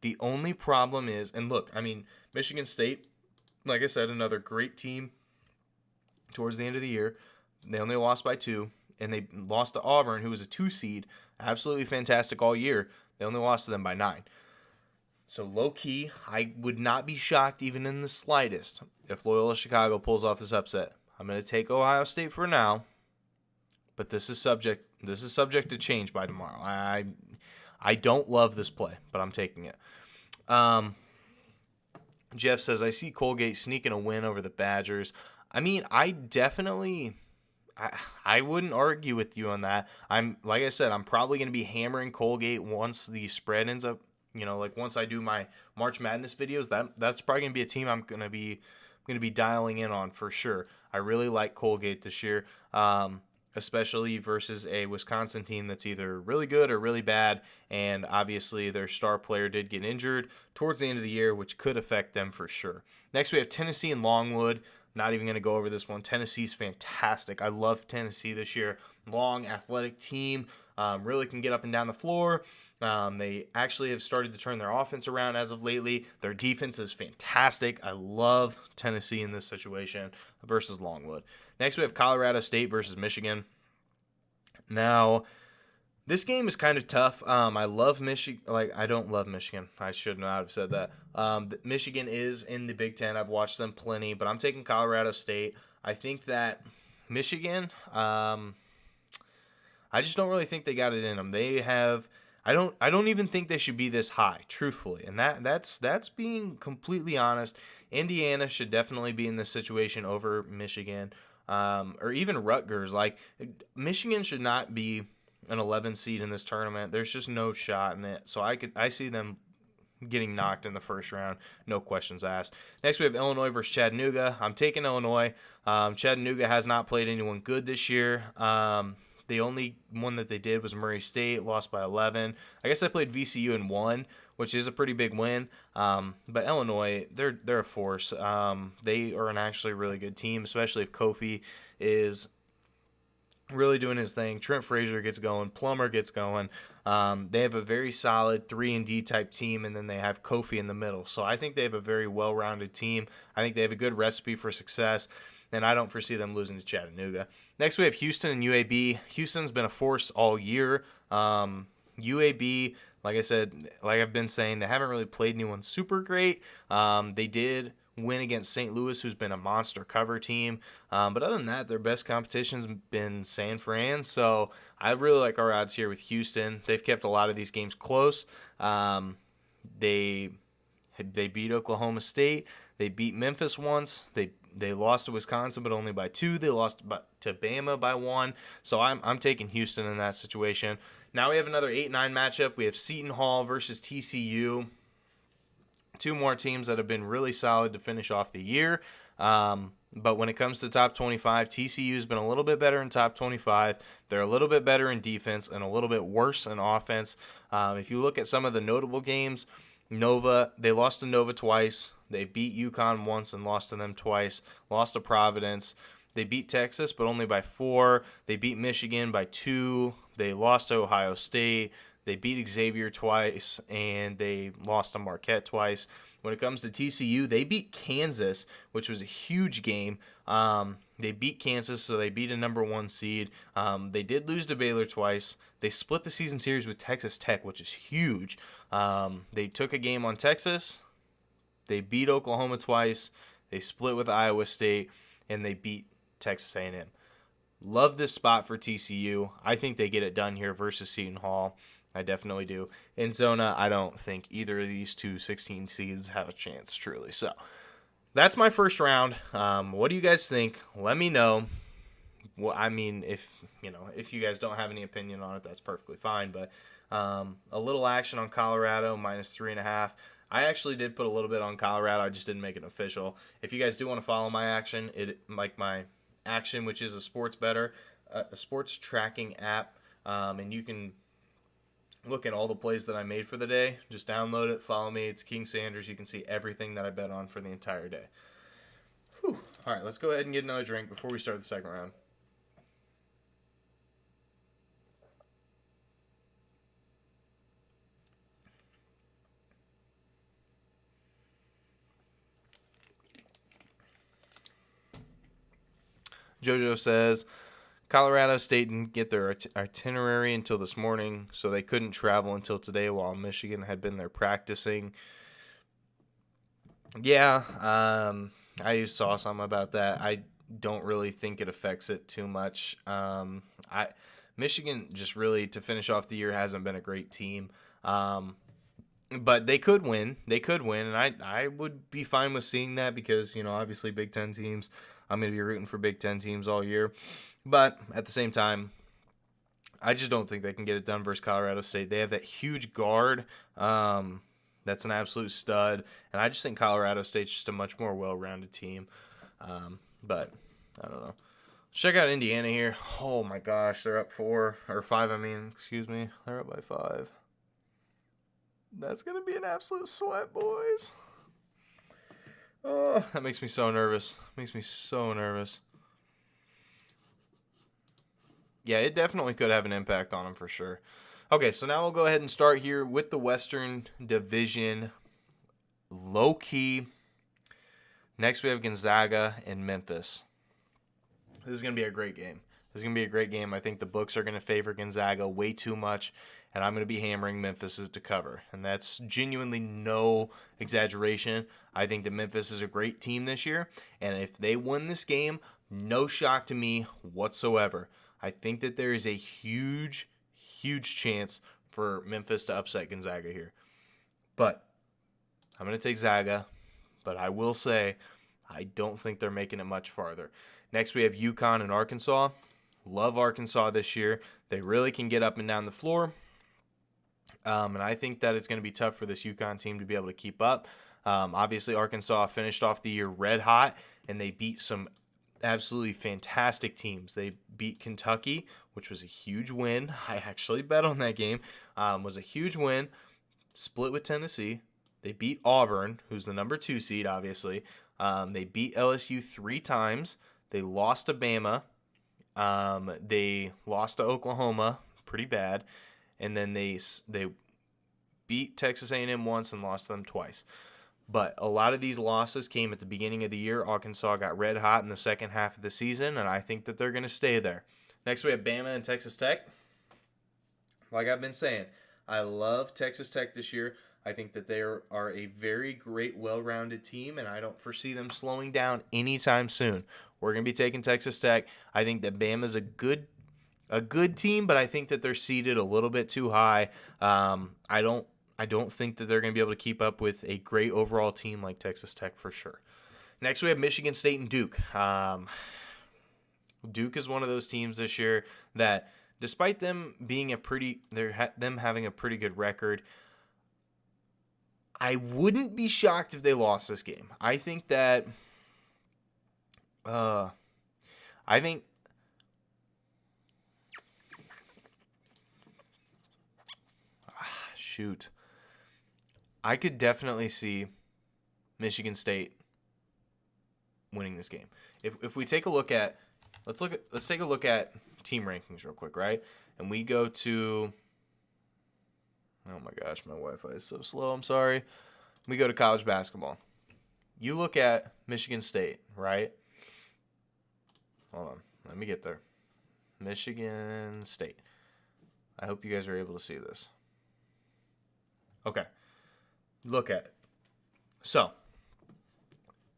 [SPEAKER 1] The only problem is, and look, I mean, Michigan State, like I said, another great team towards the end of the year. They only lost by 2, and they lost to Auburn, who was a 2 seed. Absolutely fantastic all year. They only lost to them by 9. So low-key, I would not be shocked even in the slightest if Loyola Chicago pulls off this upset. I'm going to take Ohio State for now, but this is subject to change by tomorrow. I don't love this play, but I'm taking it. Jeff says, I see Colgate sneaking a win over the Badgers. I mean, I wouldn't argue with you on that. Like I said, I'm probably going to be hammering Colgate once the spread ends up, like once I do my March Madness videos. That's probably going to be a team I'm going to be dialing in on for sure. I really like Colgate this year, especially versus a Wisconsin team that's either really good or really bad, and obviously their star player did get injured towards the end of the year, which could affect them for sure. Next, we have Tennessee and Longwood. Not even going to go over this one. Tennessee's fantastic. I love Tennessee this year. Long, athletic team. Really can get up and down the floor. They actually have started to turn their offense around as of lately. Their defense is fantastic. I love Tennessee in this situation versus Longwood. Next, we have Colorado State versus Michigan. Now, this game is kind of tough. I love Michigan. I don't love Michigan. I should not have said that. Michigan is in the Big Ten. I've watched them plenty, but I'm taking Colorado State. I think that Michigan, I just don't really think they got it in them. They have. I don't even think they should be this high, truthfully, and that's being completely honest. Indiana should definitely be in this situation over Michigan, or even Rutgers. Like, Michigan should not be an 11 seed in this tournament. There's just no shot in it. So I see them getting knocked in the first round, no questions asked. Next, we have Illinois versus Chattanooga. I'm taking Illinois. Chattanooga has not played anyone good this year. The only one that they did was Murray State, lost by 11. I guess I played VCU and won, which is a pretty big win. But Illinois, they're a force. They are an actually really good team, especially if Kofi is really doing his thing. Trent Frazier gets going. Plummer gets going. They have a very solid 3-and-D type team, and then they have Kofi in the middle. So I think they have a very well-rounded team. I think they have a good recipe for success, and I don't foresee them losing to Chattanooga. Next, we have Houston and UAB. Houston's been a force all year. UAB, like I said, like I've been saying, they haven't really played anyone super great. They did win against St. Louis, who's been a monster cover team. But other than that, their best competition's been San Fran. So I really like our odds here with Houston. They've kept a lot of these games close. They beat Oklahoma State. They beat Memphis once. They They lost to Wisconsin, but only by 2. They lost to Bama by 1. So I'm taking Houston in that situation. Now we have another 8-9 matchup. We have Seton Hall versus TCU. 2 more teams that have been really solid to finish off the year. But when it comes to top 25, TCU's been a little bit better in top 25. They're a little bit better in defense and a little bit worse in offense. If you look at some of the notable games, they lost to Nova twice. They beat UConn once and lost to them twice. Lost to Providence. They beat Texas, but only by 4. They beat Michigan by 2. They lost to Ohio State. They beat Xavier twice, and they lost to Marquette twice. When it comes to TCU, they beat Kansas, which was a huge game. They beat Kansas, so they beat a number 1 seed. They did lose to Baylor twice. They split the season series with Texas Tech, which is huge. They took a game on Texas. They beat Oklahoma twice. They split with Iowa State, and they beat Texas A&M. Love this spot for TCU. I think they get it done here versus Seton Hall. I definitely do. In Zona, I don't think either of these 2 16 seeds have a chance, truly. So that's my first round. What do you guys think? Let me know. Well, I mean, if you guys don't have any opinion on it, that's perfectly fine. But a little action on Colorado -3.5. I actually did put a little bit on Colorado. I just didn't make it official. If you guys do want to follow my action, my action, which is a sports better, a sports tracking app, and you can look at all the plays that I made for the day. Just download it, follow me. It's King Sanders. You can see everything that I bet on for the entire day. Whew. All right, let's go ahead and get another drink before we start the second round. Jojo says, Colorado State didn't get their itinerary until this morning, so they couldn't travel until today while Michigan had been there practicing. Yeah, I saw something about that. I don't really think it affects it too much. Michigan just really, to finish off the year, hasn't been a great team. But they could win. And I would be fine with seeing that because, obviously Big Ten teams, I'm going to be rooting for Big Ten teams all year. But at the same time, I just don't think they can get it done versus Colorado State. They have that huge guard that's an absolute stud. And I just think Colorado State's just a much more well-rounded team. But I don't know. Check out Indiana here. Oh, my gosh. They're up 4 or 5. They're up by 5. That's going to be an absolute sweat, boys. Oh, that makes me so nervous. Yeah, it definitely could have an impact on them for sure. Okay, so now we'll go ahead and start here with the Western Division. Low-key. Next, we have Gonzaga and Memphis. This is going to be a great game. I think the books are going to favor Gonzaga way too much, and I'm going to be hammering Memphis to cover. And that's genuinely no exaggeration. I think that Memphis is a great team this year, and if they win this game, no shock to me whatsoever. I think that there is a huge, huge chance for Memphis to upset Gonzaga here. But I'm going to take Zaga, but I will say I don't think they're making it much farther. Next, we have UConn and Arkansas. Love Arkansas this year. They really can get up and down the floor. And I think that it's going to be tough for this UConn team to be able to keep up. Obviously, Arkansas finished off the year red hot, and they beat some absolutely fantastic teams. They beat Kentucky, which was a huge win. I actually bet on that game. Was a huge win. Split with Tennessee. They beat Auburn, who's the number 2 seed, obviously. They beat LSU 3 times. They lost to Bama. They lost to Oklahoma, pretty bad. And then they beat Texas A&M once and lost to them twice. But a lot of these losses came at the beginning of the year. Arkansas got red hot in the second half of the season, and I think that they're going to stay there. Next, we have Bama and Texas Tech. Like I've been saying, I love Texas Tech this year. I think that they are a very great, well-rounded team, and I don't foresee them slowing down anytime soon. We're going to be taking Texas Tech. I think that Bama's a good team, but I think that they're seeded a little bit too high. I don't think that they're going to be able to keep up with a great overall team like Texas Tech for sure. Next, we have Michigan State and Duke. Duke is one of those teams this year that, despite them being them having a pretty good record, I wouldn't be shocked if they lost this game. I think that, shoot, I could definitely see Michigan State winning this game. If we take a look at, let's take a look at team rankings real quick, right? And we go to, oh my gosh, my Wi-Fi is so slow. I'm sorry. We go to college basketball. You look at Michigan State, right? Hold on. Let me get there. Michigan State. I hope you guys are able to see this. Okay. Look at it. So,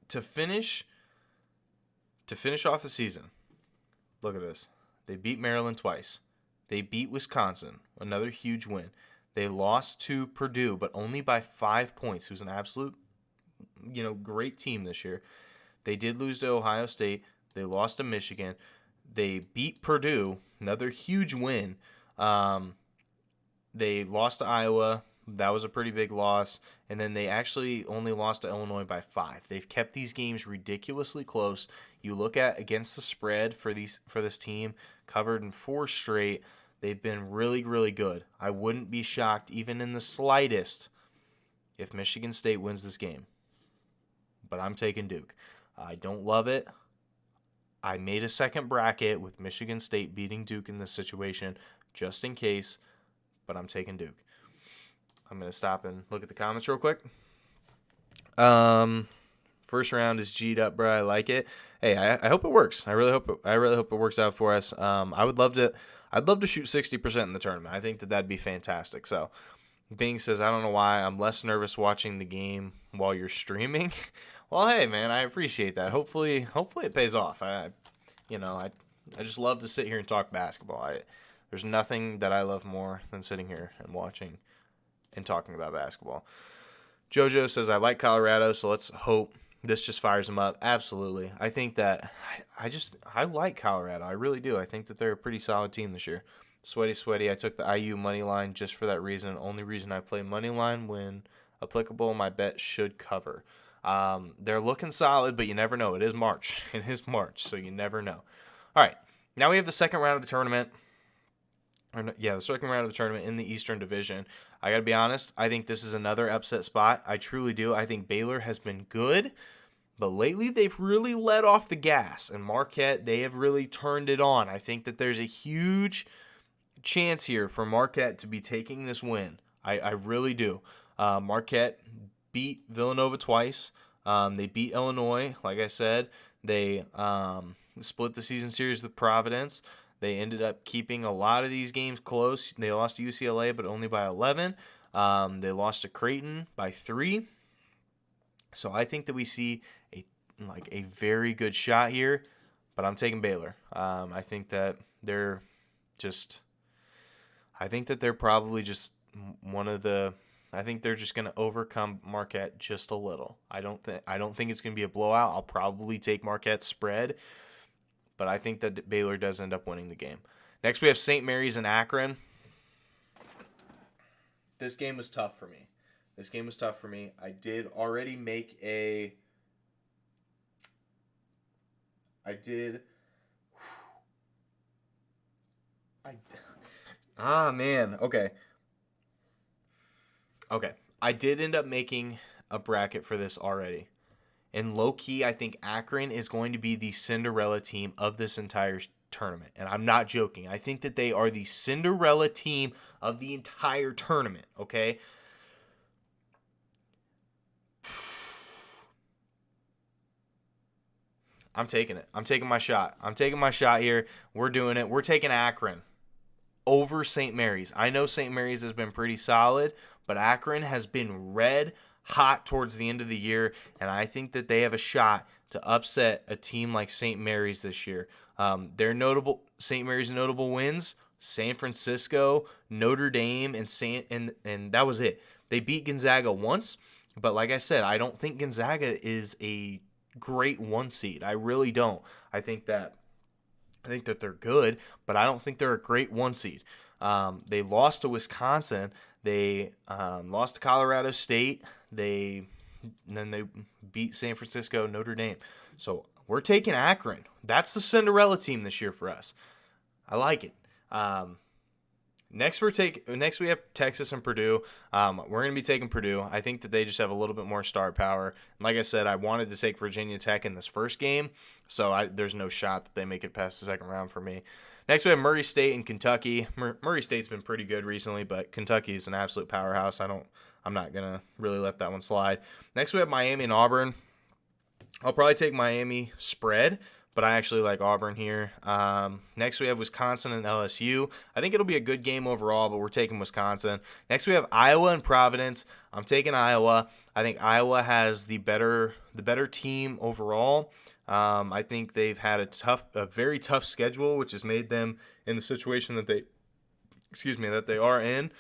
[SPEAKER 1] to finish off the season, look at this. They beat Maryland twice. They beat Wisconsin, another huge win. They lost to Purdue, but only by 5 points, who's an absolute, great team this year. They did lose to Ohio State. They lost to Michigan. They beat Purdue, another huge win. They lost to Iowa. That was a pretty big loss. And then they actually only lost to Illinois by 5. They've kept these games ridiculously close. You look at against the spread for this team, covered in 4 straight. They've been really, really good. I wouldn't be shocked, even in the slightest, if Michigan State wins this game. But I'm taking Duke. I don't love it. I made a second bracket with Michigan State beating Duke in this situation, just in case, but I'm taking Duke. I'm going to stop and look at the comments real quick. First round is G'd up, bro. I like it. Hey, I hope it works. I really hope it works out for us. I'd love to shoot 60% in the tournament. I think that'd be fantastic. So, Bing says, I don't know why I'm less nervous watching the game while you're streaming. Well, hey, man, I appreciate that. Hopefully it pays off. I just love to sit here and talk basketball. There's nothing that I love more than sitting here and watching and talking about basketball. Jojo says, I like Colorado, so let's hope this just fires them up. Absolutely. I think that I like Colorado. I really do. I think that they're a pretty solid team this year. Sweaty. I took the IU money line just for that reason. Only reason I play money line when applicable, my bet should cover. They're looking solid, but you never know. It is March. So you never know. All right. Now we have the second round of the tournament. The second round of the tournament in the Eastern Division. I got to be honest, I think this is another upset spot. I truly do. I think Baylor has been good, but lately they've really let off the gas. And Marquette, they have really turned it on. I think that there's a huge chance here for Marquette to be taking this win. I really do. Marquette beat Villanova twice. They beat Illinois, like I said. They split the season series with Providence. They ended up keeping a lot of these games close. They lost to UCLA, but only by 11. They lost to Creighton by 3. So I think that we see a very good shot here, but I'm taking Baylor. I think that they're probably just one of the. I think they're just going to overcome Marquette just a little. I don't think it's going to be a blowout. I'll probably take Marquette's spread. But I think that Baylor does end up winning the game. Next, we have St. Mary's and Akron. This game was tough for me. I did already make a... Okay. I did end up making a bracket for this already. And low-key, I think Akron is going to be the Cinderella team of this entire tournament. And I'm not joking. I think that they are the Cinderella team of the entire tournament, okay? I'm taking it. I'm taking my shot. Here. We're doing it. We're taking Akron over St. Mary's. I know St. Mary's has been pretty solid, but Akron has been red hot towards the end of the year, and I think that they have a shot to upset a team like St. Mary's this year. St. Mary's notable wins: San Francisco, Notre Dame, and that was it. They beat Gonzaga once, but like I said, I don't think Gonzaga is a great 1 seed. I really don't. I think that they're good, but I don't think they're a great 1 seed. They lost to Wisconsin. They lost to Colorado State. And then they beat San Francisco, Notre Dame. So we're taking Akron. That's the Cinderella team this year for us. I like it. Next we have Texas and Purdue. We're going to be taking Purdue. I think that they just have a little bit more star power. And like I said, I wanted to take Virginia Tech in this first game, so there's no shot that they make it past the second round for me. Next we have Murray State and Kentucky. Murray State's been pretty good recently, but Kentucky is an absolute powerhouse. I'm not going to really let that one slide. Next we have Miami and Auburn. I'll probably take Miami spread, but I actually like Auburn here. Next, we have Wisconsin and LSU. I think it'll be a good game overall, but we're taking Wisconsin. Next, we have Iowa and Providence. I'm taking Iowa. I think Iowa has the better team overall. I think they've had a very tough schedule, which has made them in the situation that they are in.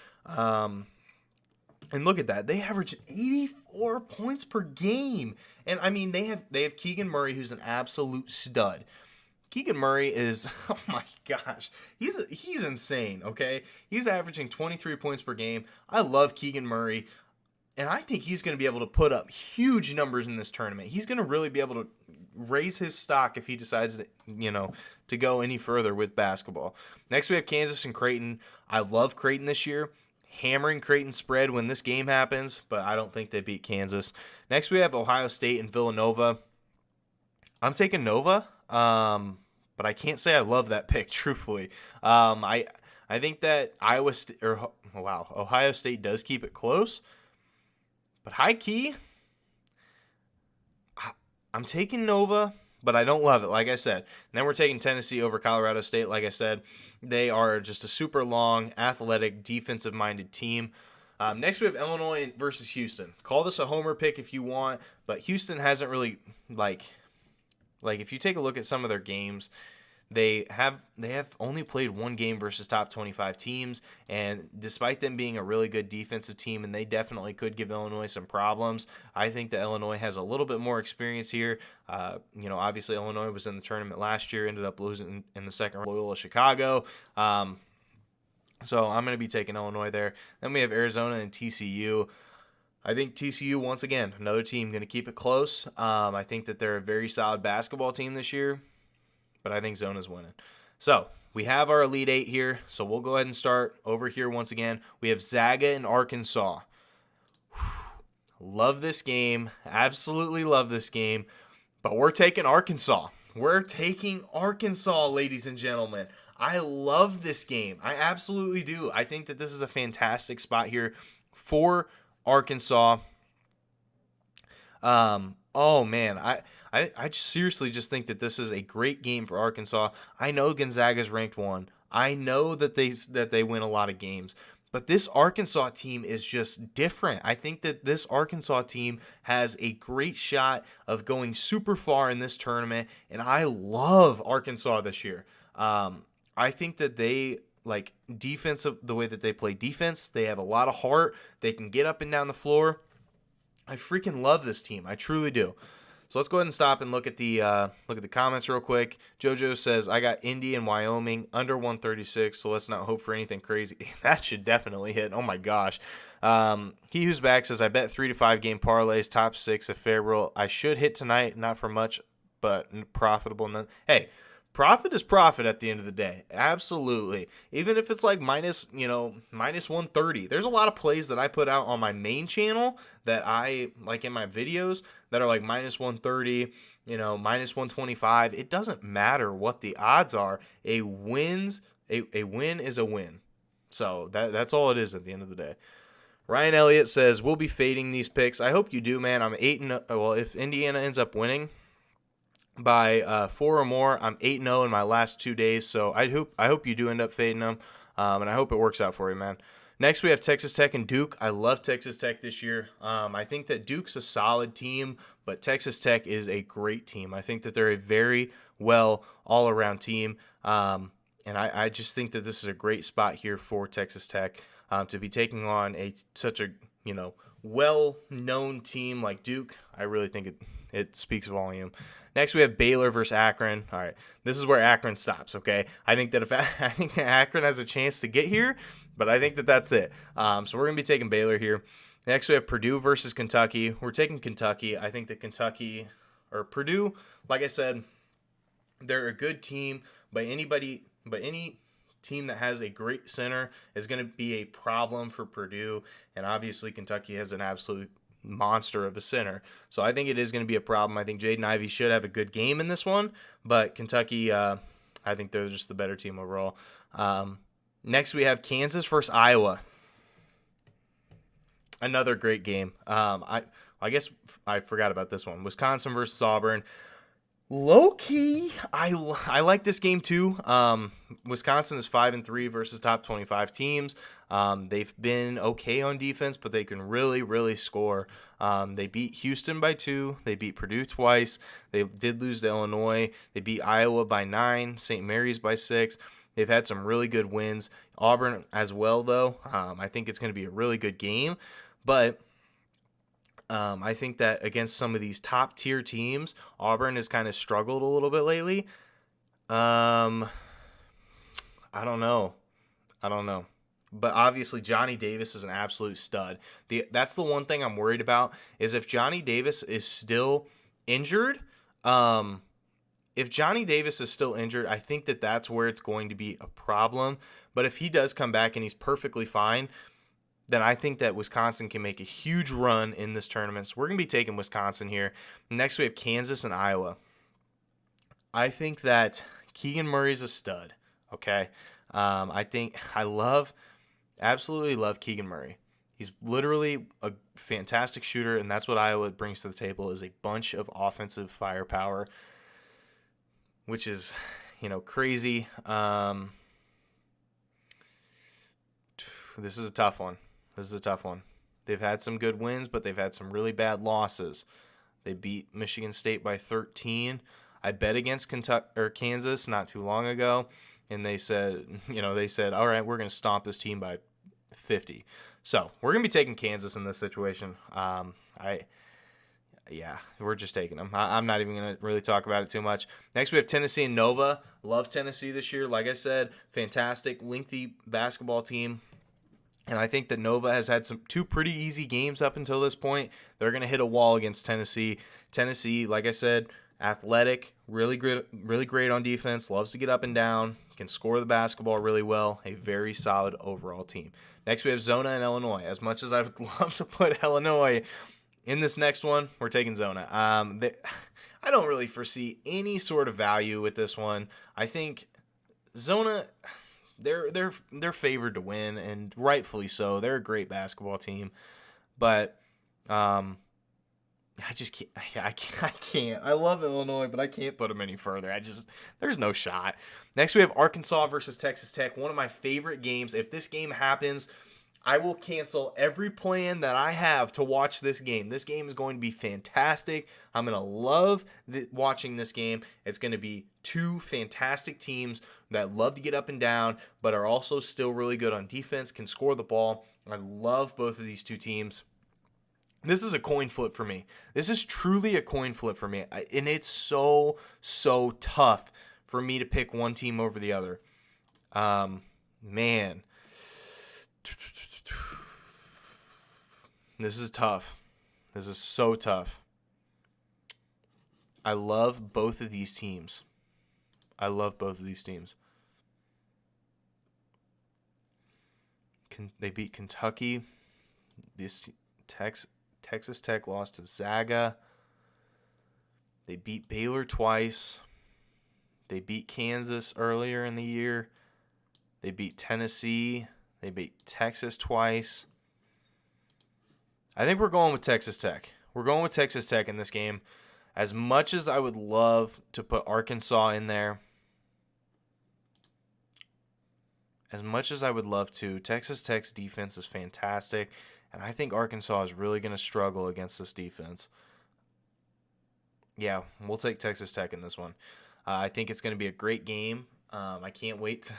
[SPEAKER 1] And look at that. They average 84 points per game. And I mean, they have Keegan Murray, who's an absolute stud. Keegan Murray is, oh my gosh, he's insane, okay? He's averaging 23 points per game. I love Keegan Murray, and I think he's going to be able to put up huge numbers in this tournament. He's going to really be able to raise his stock if he decides to go any further with basketball. Next, we have Kansas and Creighton. I love Creighton this year. Hammering Creighton spread when this game happens, but I don't think they beat Kansas. Next, we have Ohio State and Villanova. I'm taking Nova, but I can't say I love that pick, truthfully. I think that Ohio State does keep it close, but high key, I'm taking Nova, but I don't love it, like I said. And then we're taking Tennessee over Colorado State, like I said. They are just a super long, athletic, defensive-minded team. Next, we have Illinois versus Houston. Call this a homer pick if you want, but Houston hasn't really, if you take a look at some of their games, they have only played 1 game versus top 25 teams, and despite them being a really good defensive team, and they definitely could give Illinois some problems, I think that Illinois has a little bit more experience here. Obviously Illinois was in the tournament last year, ended up losing in the second round to Loyola Chicago. So I'm going to be taking Illinois there. Then we have Arizona and TCU. I think TCU, once again, another team going to keep it close. I think that they're a very solid basketball team this year, but I think Zona's winning. So we have our Elite Eight here, so we'll go ahead and start over here once again. We have Zaga and Arkansas. Love this game. Absolutely love this game. But we're taking Arkansas. We're taking Arkansas, ladies and gentlemen. I love this game. I absolutely do. I think that this is a fantastic spot here for Arkansas. Oh, man. I seriously just think that this is a great game for Arkansas. I know Gonzaga's ranked 1. I know that they win a lot of games. But this Arkansas team is just different. I think that this Arkansas team has a great shot of going super far in this tournament, and I love Arkansas this year. I think that they the way that they play defense. They have a lot of heart. They can get up and down the floor. I freaking love this team. I truly do. So let's go ahead and stop and look at the comments real quick. JoJo says, I got Indy and Wyoming under 136, so let's not hope for anything crazy. That should definitely hit. Oh, my gosh. He Who's Back says, I bet 3 to 5 game parlays, top 6 if favorable. I should hit tonight, not for much, but profitable. Hey, profit is profit at the end of the day. Absolutely. Even if it's minus 130. There's a lot of plays that I put out on my main channel that I like in my videos that are minus 130, minus 125. It doesn't matter what the odds are. A win is a win. So that's all it is at the end of the day. Ryan Elliott says, we'll be fading these picks. I hope you do, man. I'm 8-0. Well, if Indiana ends up winning by 4 or more, I'm 8-0 in my last 2 days, so I hope you do end up fading them, and I hope it works out for you, man. Next, we have Texas Tech and Duke. I love Texas Tech this year. I think that Duke's a solid team, but Texas Tech is a great team. I think that they're a very well all-around team, and I just think that this is a great spot here for Texas Tech to be taking on such a well-known team like Duke. I really think it speaks volume. Next, we have Baylor versus Akron. All right, this is where Akron stops. Okay, I think that I think that Akron has a chance to get here, but I think that that's it. So we're gonna be taking Baylor here. Next, we have Purdue versus Kentucky. We're taking Kentucky. I think that Kentucky or Purdue, like I said, they're a good team, but any team that has a great center is going to be a problem for Purdue, and obviously Kentucky has an absolute monster of a center. So I think it is going to be a problem. I think Jaden Ivey should have a good game in this one, but Kentucky, I think they're just the better team overall. Next, we have Kansas versus Iowa. Another great game. I guess I forgot about this one. Wisconsin versus Auburn. Low key, I like this game too. Wisconsin is 5-3 versus top 25 teams. They've been okay on defense, but they can really score. They beat Houston by 2. They beat Purdue twice. They did lose to Illinois. They beat Iowa by 9. St. Mary's by 6. They've had some really good wins. Auburn as well, though. I think it's going to be a really good game, but I think that against some of these top tier teams, Auburn has kind of struggled a little bit lately. I don't know. But obviously Johnny Davis is an absolute stud. That's the one thing I'm worried about is if Johnny Davis is still injured. If Johnny Davis is still injured, I think that that's where it's going to be a problem. But if he does come back and he's perfectly fine, then I think that Wisconsin can make a huge run in this tournament. So we're going to be taking Wisconsin here. Next, we have Kansas and Iowa. I think that Keegan Murray's a stud, okay? Absolutely love Keegan Murray. He's literally a fantastic shooter, and that's what Iowa brings to the table is a bunch of offensive firepower, which is, crazy. This is a tough one. They've had some good wins, but they've had some really bad losses. They beat Michigan State by 13. I bet against Kansas not too long ago, and they said, all right, we're going to stomp this team by 50. So we're going to be taking Kansas in this situation. We're just taking them. I'm not even going to really talk about it too much. Next, we have Tennessee and Nova. Love Tennessee this year. Like I said, fantastic, lengthy basketball team. And I think that Nova has had two pretty easy games up until this point. They're going to hit a wall against Tennessee. Tennessee, like I said, athletic, really great on defense, loves to get up and down, can score the basketball really well, a very solid overall team. Next, we have Zona and Illinois. As much as I would love to put Illinois in this next one, we're taking Zona. I don't really foresee any sort of value with this one. I think Zona, they're favored to win, and rightfully so. They're a great basketball team, but I just can't. I can't. I love Illinois, but I can't put them any further. There's no shot. Next, we have Arkansas versus Texas Tech. One of my favorite games. If this game happens, I will cancel every plan that I have to watch this game. This game is going to be fantastic. I'm going to love watching this game. It's going to be two fantastic teams that love to get up and down, but are also still really good on defense, can score the ball. I love both of these two teams. This is a coin flip for me. This is truly a coin flip for me. And it's so tough for me to pick one team over the other. Man. This is tough. This is so tough. I love both of these teams. They beat Kentucky. Texas Tech lost to Zaga. They beat Baylor twice. They beat Kansas earlier in the year. They beat Tennessee. They beat Texas twice. I think we're going with Texas Tech. We're going with Texas Tech in this game. As much as I would love to put Arkansas in there, Texas Tech's defense is fantastic, and I think Arkansas is really going to struggle against this defense. Yeah, we'll take Texas Tech in this one. I think it's going to be a great game. I can't wait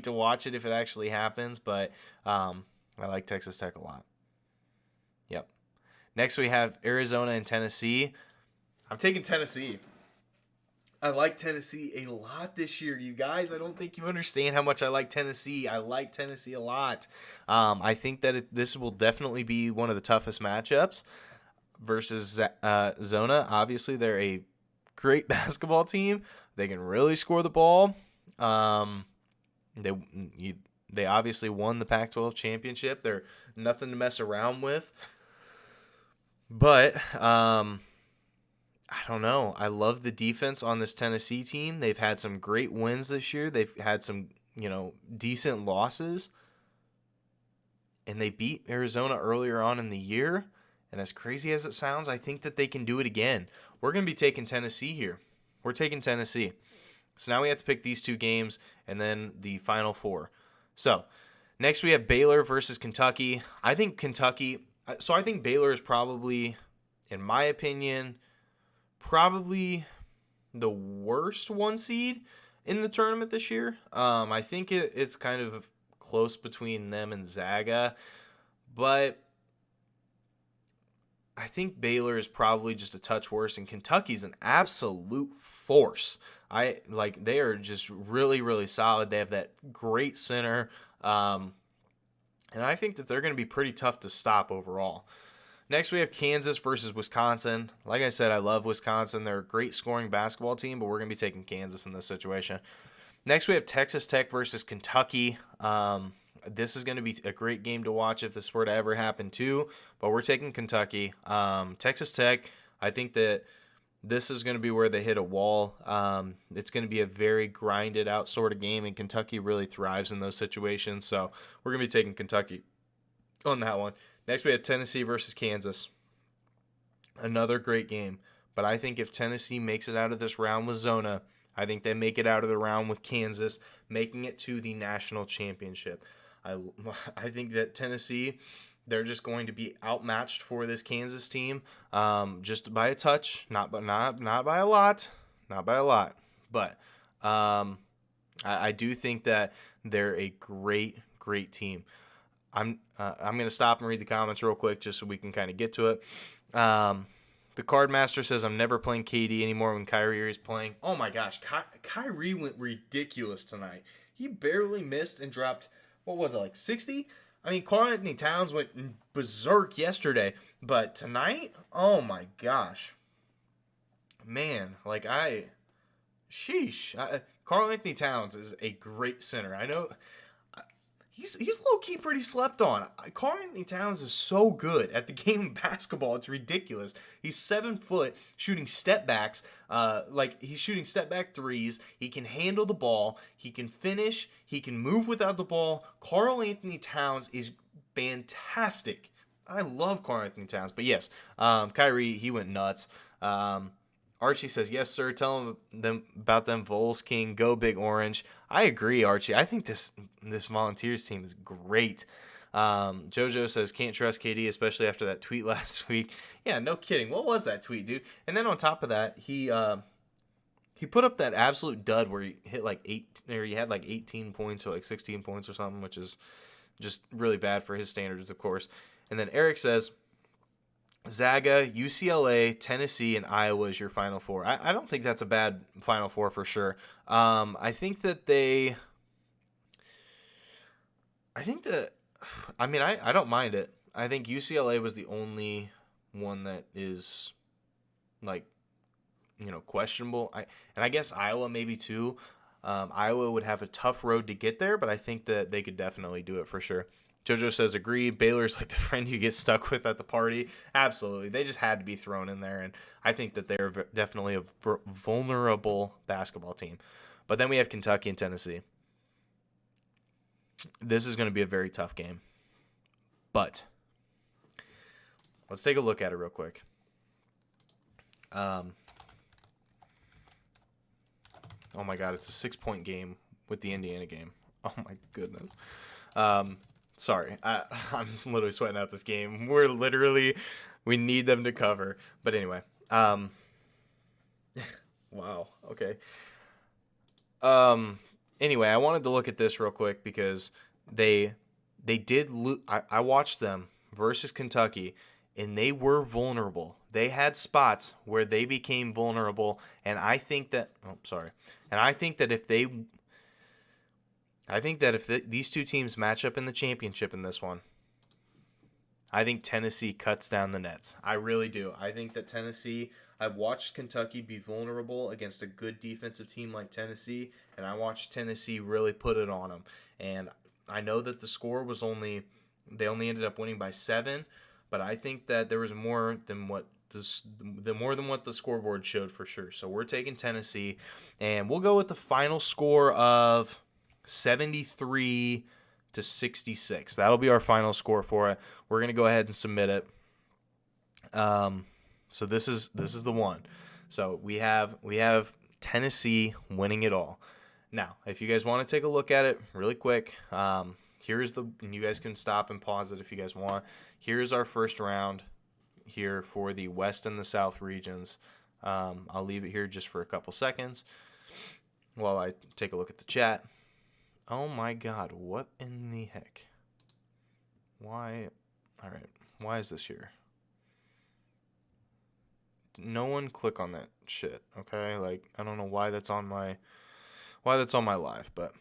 [SPEAKER 1] to watch it if it actually happens, but I like Texas Tech a lot. Yep. Next we have Arizona and Tennessee. I'm taking Tennessee. I like Tennessee a lot this year, you guys. I don't think you understand how much I like Tennessee. I like Tennessee a lot. I think that this will definitely be one of the toughest matchups versus Zona. Obviously, they're a great basketball team. They can really score the ball. They obviously won the Pac-12 championship. They're nothing to mess around with. But I don't know. I love the defense on this Tennessee team. They've had some great wins this year. They've had some, decent losses. And they beat Arizona earlier on in the year. And as crazy as it sounds, I think that they can do it again. We're going to be taking Tennessee here. We're taking Tennessee. So now we have to pick these two games and then the Final Four. So next we have Baylor versus Kentucky. I think Baylor is probably, in my opinion, probably the worst one seed in the tournament this year. I think it's kind of close between them and Zaga, but I think Baylor is probably just a touch worse, and Kentucky's an absolute force. They are just really, really solid. They have that great center, and I think that they're going to be pretty tough to stop overall. Next, we have Kansas versus Wisconsin. Like I said, I love Wisconsin. They're a great scoring basketball team, but we're going to be taking Kansas in this situation. Next, we have Texas Tech versus Kentucky. This is going to be a great game to watch if this were to ever happen too, but we're taking Kentucky. Texas Tech, I think that this is going to be where they hit a wall. It's going to be a very grinded out sort of game, and Kentucky really thrives in those situations, so we're going to be taking Kentucky on that one. Next, we have Tennessee versus Kansas. Another great game. But I think if Tennessee makes it out of this round with Zona, I think they make it out of the round with Kansas, making it to the national championship. I think that Tennessee, they're just going to be outmatched for this Kansas team, just by a touch, not by a lot, But I do think that they're a great team. I'm going to stop and read the comments real quick just so we can kind of get to it. The Card Master says, I'm never playing KD anymore when Kyrie is playing. Oh my gosh, Kyrie went ridiculous tonight. He barely missed and dropped, 60? I mean, Karl-Anthony Towns went berserk yesterday, but tonight, oh my gosh. Man, Karl-Anthony Towns is a great center. I know he's low-key pretty slept on. Karl-Anthony Towns is so good at the game of basketball. It's ridiculous. He's 7 foot, shooting step backs. He's shooting step back threes. He can handle the ball. He can finish. He can move without the ball. Karl-Anthony Towns is fantastic. I love Karl-Anthony Towns. But yes, Kyrie, he went nuts. Archie says, yes, sir. Tell them about them Vols King. Go Big Orange. I agree, Archie. I think this Volunteers team is great. JoJo says, can't trust KD, especially after that tweet last week. Yeah, no kidding. What was that tweet, dude? And then on top of that, he put up that absolute dud where he hit he had 18 points or 16 points or something, which is just really bad for his standards, of course. And then Eric says, Zaga, UCLA, Tennessee, and Iowa is your Final Four. I don't think that's a bad Final Four for sure. I think that I don't mind it. I think UCLA was the only one that is questionable. I guess Iowa maybe too. Iowa would have a tough road to get there, but I think that they could definitely do it for sure. JoJo says, agree. Baylor's like the friend you get stuck with at the party. Absolutely. They just had to be thrown in there, and I think that they're definitely a vulnerable basketball team. But then we have Kentucky and Tennessee. This is going to be a very tough game. But let's take a look at it real quick. Oh my God, it's a 6-point game with the Indiana game. Oh my goodness. Sorry, I'm literally sweating out this game. We need them to cover. But anyway, wow, okay. Anyway, I wanted to look at this real quick because they did I watched them versus Kentucky, and they were vulnerable. they had spots where they became vulnerable, and I think that if these two teams match up in the championship in this one, I think Tennessee cuts down the nets. I really do. I think that Tennessee, I've watched Kentucky be vulnerable against a good defensive team like Tennessee, and I watched Tennessee really put it on them. And I know that the score was they only ended up winning by 7, but I think that there was more than what the scoreboard showed for sure. So we're taking Tennessee, and we'll go with the final score of 73-66. That'll be our final score for it. We're gonna go ahead and submit it. So this is the one. So we have Tennessee winning it all. Now, if you guys want to take a look at it really quick, and you guys can stop and pause it if you guys want. Here's our first round here for the West and the South regions. I'll leave it here just for a couple seconds while I take a look at the chat. Oh my God, what in the heck? Why? All right, why is this here? No one click on that shit, okay? Like, I don't know why that's on my live, but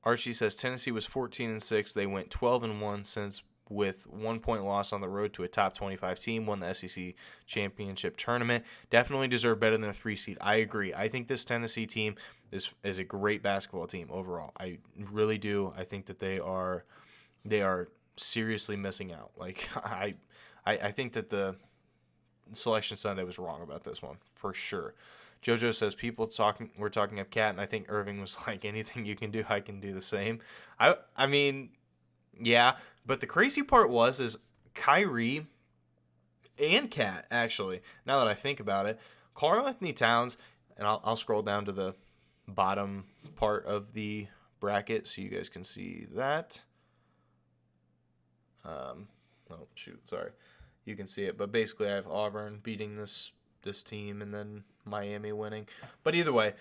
[SPEAKER 1] Archie says Tennessee was 14-6. They went 12-1 since with 1 point loss on the road to a top 25 team, won the SEC championship tournament. Definitely deserve better than a 3 seed. I agree. I think this Tennessee team is a great basketball team overall. I really do. I think that they are seriously missing out. Like I think that the Selection Sunday was wrong about this one for sure. JoJo says we're talking up Cat, and I think Irving was like, anything you can do, I can do the same. I mean, yeah, but the crazy part is Kyrie and Cat, actually, now that I think about it, Karl-Anthony Towns, and I'll scroll down to the bottom part of the bracket so you guys can see that. Oh, shoot, sorry. You can see it, but basically I have Auburn beating this team and then Miami winning. But either way,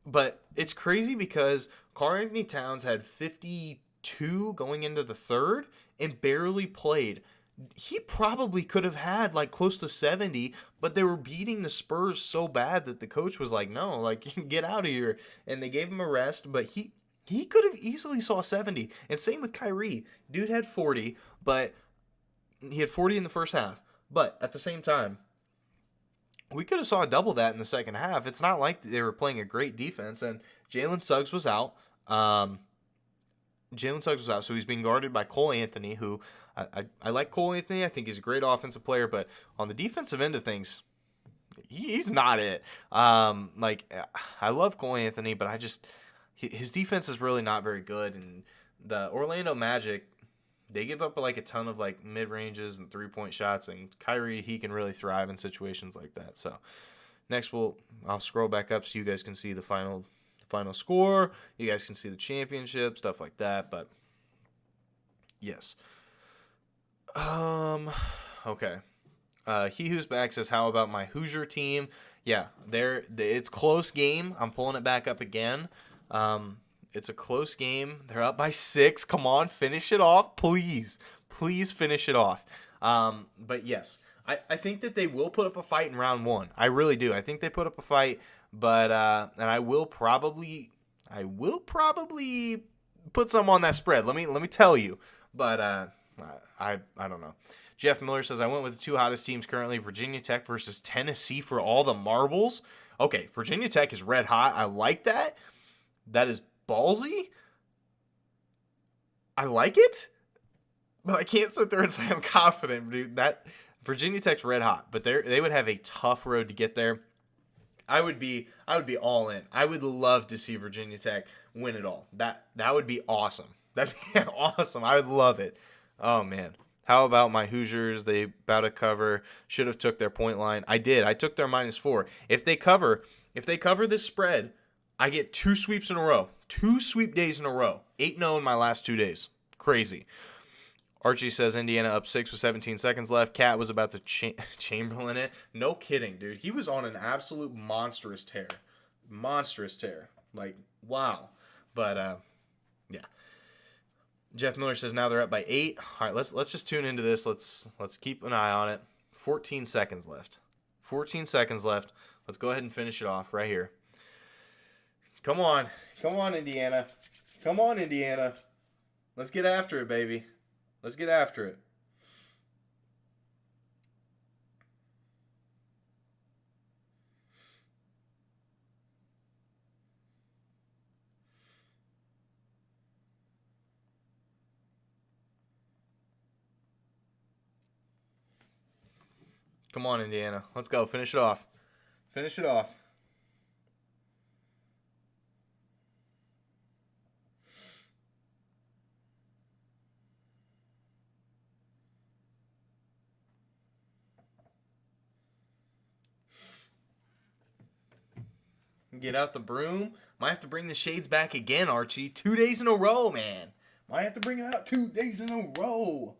[SPEAKER 1] but it's crazy because Karl-Anthony Towns had 52 going into the third and barely played. He probably could have had like close to 70, but they were beating the Spurs so bad that the coach was like, no, like, get out of here. And they gave him a rest, but he could have easily saw 70. And same with Kyrie. Dude had 40, but he had 40 in the first half. But at the same time, we could have saw double that in the second half. It's not like they were playing a great defense. And Jalen Suggs was out. So he's being guarded by Cole Anthony, who I like Cole Anthony. I think he's a great offensive player. But on the defensive end of things, he's not it. Like, I love Cole Anthony, but his defense is really not very good. And the Orlando Magic, they give up like a ton of like mid-ranges and 3-point shots, and Kyrie, he can really thrive in situations like that. So next I'll scroll back up so you guys can see the final score. You guys can see the championship, stuff like that. But yes. Okay. He Who's Back says, how about my Hoosier team? Yeah, it's close game. I'm pulling it back up again. It's a close game. They're up by 6. Come on, finish it off. Please finish it off. But yes, I think that they will put up a fight in round 1. I really do. I think they put up a fight, but and I will probably put some on that spread. Let me tell you. But I don't know. Jeff Miller says, I went with the 2 hottest teams currently, Virginia Tech versus Tennessee for all the marbles. Okay, Virginia Tech is red hot. I like that. That is ballsy. I like it, but I can't sit there and say I'm confident, dude. That Virginia Tech's red hot, but they would have a tough road to get there. I would be all in. I would love to see Virginia Tech win it all. That would be awesome. That'd be awesome. I would love it. Oh man. How about my Hoosiers? They about to cover. Should have took their point line. I did. I took their -4. If they cover this spread, I get 2 sweeps in a row. 2 sweep days in a row. 8-0 in my last 2 days. Crazy. Archie says Indiana up 6 with 17 seconds left. Cat was about to Chamberlain it. No kidding, dude. He was on an absolute monstrous tear. Like, wow. But, yeah. Jeff Miller says now they're up by 8. All right, let's just tune into this. Let's keep an eye on it. 14 seconds left. 14 seconds left. Let's go ahead and finish it off right here. Come on. Come on, Indiana. Come on, Indiana. Let's get after it, baby. Let's get after it. Come on, Indiana. Let's go. Finish it off. Finish it off. Get out the broom. Might have to bring the shades back again, Archie. 2 days in a row, man. Might have to bring it out 2 days in a row.